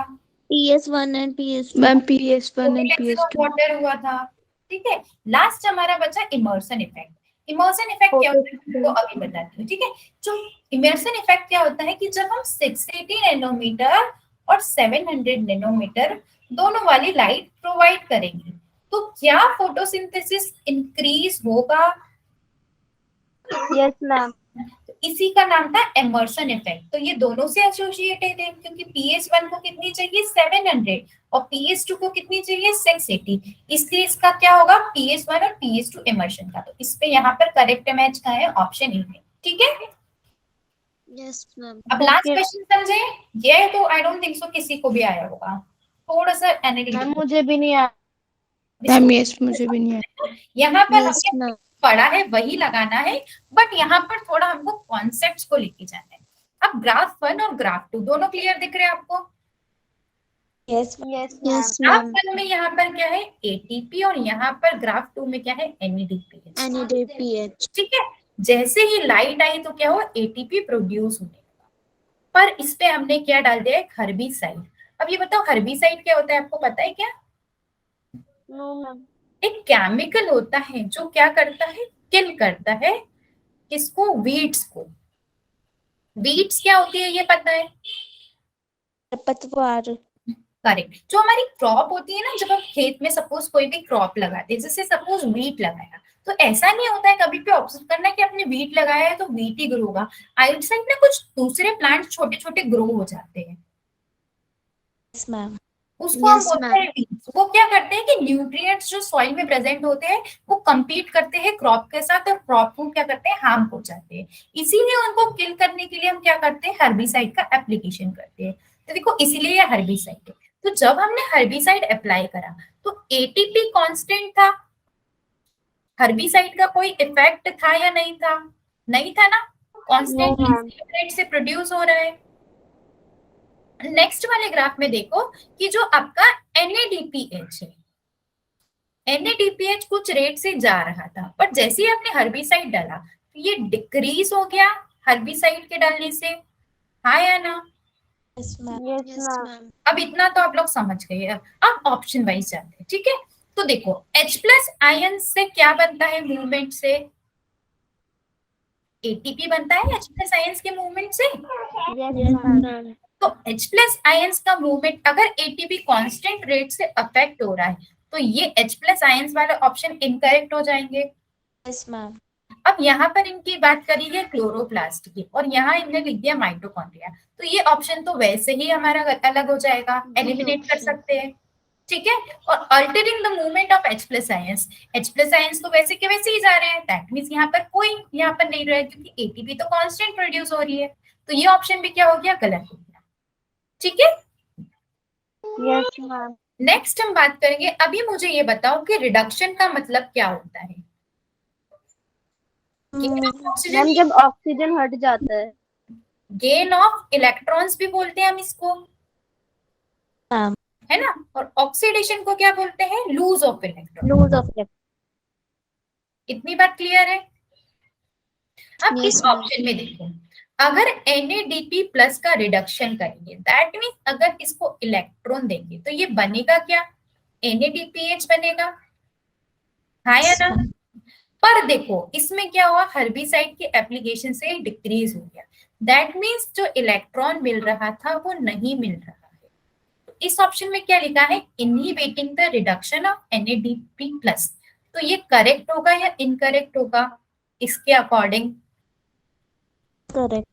PS1 and PS2. Ma'am, PS1 and of PS2. Water हुआ था, ठीक है। लास्ट हमारा बचा इमर्सन इफेक्ट। इमर्सन इफेक्ट क्या होता है वो अभी बताती हूँ, ठीक है। जो इमर्सन इफेक्ट क्या होता है कि जब हम 680 नैनोमीटर और 700 नैनोमीटर दोनों वाली लाइट प्रोवाइड करेंगे तो क्या फोटोसिंथेसिस इंक्रीज होगा, Yes, ma'am. तो इसी का नाम था इमर्सन इफेक्ट। तो ये दोनों से एसोसिएटेड है, क्योंकि PS1 को कितनी चाहिए 700 और PS2 को कितनी चाहिए 680, इसलिए इसका क्या होगा PS1 और PS2 इमर्शन का। तो इस पे यहाँ पर करेक्ट मैच का है ऑप्शन ई है, ठीक है। Yes, ma'am. अब लास्ट Okay. क्वेश्चन समझे, ये तो आई डोंट थिंक सो किसी को भी आया होगा, थोड़ा सा Ma'am, एनालिटिकल। मुझे भी नहीं आया. Ma'am, yes, मुझे भी नहीं है. यहाँ पर Yes, हमने ma'am. पढ़ा है वही लगाना है, बट यहाँ पर थोड़ा हमको कॉन्सेप्ट्स को लेके जाना है। अब ग्राफ 1 और ग्राफ 2 दोनों क्लियर दिख रहे हैं आपको। Yes. Yes, ma'am. Yes, graph ma'am. 1 में यहाँ पर क्या है ATP और यहाँ पर ग्राफ 2 में क्या है NADPH, NADPH. ठीक है। जैसे ही लाइट आई तो क्या हुआ ATP प्रोड्यूस होने लगा, पर इस पे हमने क्या डाल दिया है हर्बिसाइड। अब ये बताओ हर्बिसाइड क्या होता है, आपको पता है क्या, No, ma'am. एक केमिकल होता है जो क्या करता है, किल करता है किसको, वीड्स को। वीड्स क्या होती है ये पता है, खरपतवार. करेक्ट। जो हमारी क्रॉप होती है ना, जब हम खेत में सपोज कोई भी क्रॉप लगाते हैं, जैसे सपोज वीट लगाया, तो ऐसा नहीं होता है, कभी भी ऑब्जर्व करना कि आपने वीट लगाया है तो वीट ही ग्रो होगा, आउटसाइड में कुछ दूसरे प्लांट छोटे छोटे ग्रो हो जाते हैं, Yes, ma'am. उसको हम Yes, बोलते ma'am. हैं weeds। वो क्या करते हैं कि न्यूट्रिएंट्स जो सॉइल में प्रेजेंट होते हैं वो compete करते हैं क्रॉप के साथ और क्रॉप को क्या करते हैं, हार्म पहुंचाते हैं। इसीलिए उनको किल करने के लिए हम क्या करते हैं, हर्बिसाइड का एप्लीकेशन करते हैं। तो देखो इसीलिए ये हर्बिसाइड है। तो जब हमने हर्बिसाइड अप्लाई करा तो एटीपी कांस्टेंट था, हर्बिसाइड का कोई इफेक्ट था या नहीं था, नहीं था ना, कांस्टेंट No, ma'am. रेट से प्रोड्यूस हो रहा है। नेक्स्ट वाले ग्राफ में देखो कि जो आपका NADPH है, NADPH कुछ रेट से जा रहा था, पर जैसे ही आपने हर्बिसाइड डाला तो ये डिक्रीज हो गया हर्बिसाइड के डालने से, हाँ या ना। Yes, ma'am. Yes, Yes, ma'am. ma'am. अब इतना तो आप लोग समझ गए। अब ऑप्शन वाइज जाते हैं, ठीक है। तो देखो H+ आयन से क्या बनता है मूवमेंट से, ATP बनता है H+ आयन्स के मूवमेंट से। Yes, ma'am. तो H+ आयन्स का मूवमेंट अगर ATP कांस्टेंट रेट से अफेक्ट हो रहा है तो ये H+ आयन्स वाले ऑप्शन इनकरेक्ट हो जाएंगे। Yes, ma'am. अब यहाँ पर इनकी बात करी है क्लोरोप्लास्ट की और यहाँ इनने लिख दिया माइटोकॉन्ड्रिया, तो ये ऑप्शन तो वैसे ही हमारा अलग हो जाएगा, एलिमिनेट कर सकते हैं, ठीक है। और altering the movement of H+ ions, H+ ions तो वैसे के वैसे ही जा रहे हैं, दैट मींस यहाँ पर कोई यहाँ पर नहीं रहा है क्योंकि ATP तो कांस्टेंट प्रोड्यूस हो रही है, तो ये ऑप्शन भी क्या हो गया, गलत हो गया, ठीक है। Yes, ma'am. नेक्स्ट हम बात करेंगे, अभी मुझे ये बताओ कि रिडक्शन का मतलब क्या होता है। मैम जब ऑक्सीजन हट जाता है. गेन ऑफ इलेक्ट्रॉन्स भी बोलते हैं हम इसको, Ma'am. है ना, और ऑक्सीडेशन को क्या बोलते हैं, loss of electron. Loss of electron. इतनी बात क्लियर है। अब Yes, इस ma'am. ऑप्शन में देखो, अगर NADP प्लस का रिडक्शन करेंगे, दैट मीन्स अगर इसको इलेक्ट्रॉन देंगे तो ये बनेगा क्या, NADPH बनेगा, हाँ या ना। पर देखो इसमें क्या हुआ, हर्बिसाइड के एप्लीकेशन से डिक्रीज हो गया, दैट मीन्स जो इलेक्ट्रॉन मिल रहा था वो नहीं मिल रहा है। तो इस ऑप्शन में क्या लिखा है, inhibiting the reduction of NADP plus. तो ये करेक्ट होगा या इनकरेक्ट होगा, इसके अकॉर्डिंग करेक्ट।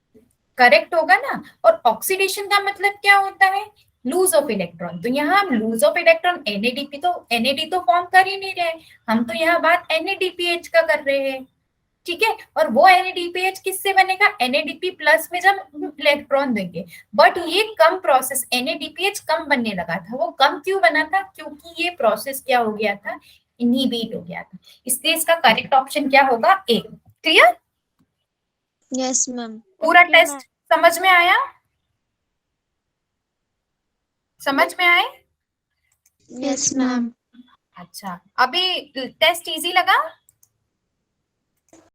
करेक्ट होगा ना। और ऑक्सीडेशन का मतलब क्या होता है, लूज ऑफ इलेक्ट्रॉन। तो यहाँ हम लूज ऑफ इलेक्ट्रॉन NADP तो NAD तो फॉर्म कर ही नहीं रहे, हम तो यहाँ बात NADPH का कर रहे हैं, ठीक है। और वो NADPH किससे बनेगा, NADP प्लस में जब इलेक्ट्रॉन देंगे। बट ये कम प्रोसेस, NADPH कम बनने लगा था। वो कम क्यों बना था, क्योंकि ये प्रोसेस क्या हो गया था, इनहिबिट हो गया था। इसलिए इसका करेक्ट ऑप्शन क्या होगा, ए। Clear, Yes, ma'am. पूरा Okay, टेस्ट समझ में आया, समझ में आए। Yes, ma'am. अच्छा, अभी टेस्ट इजी लगा।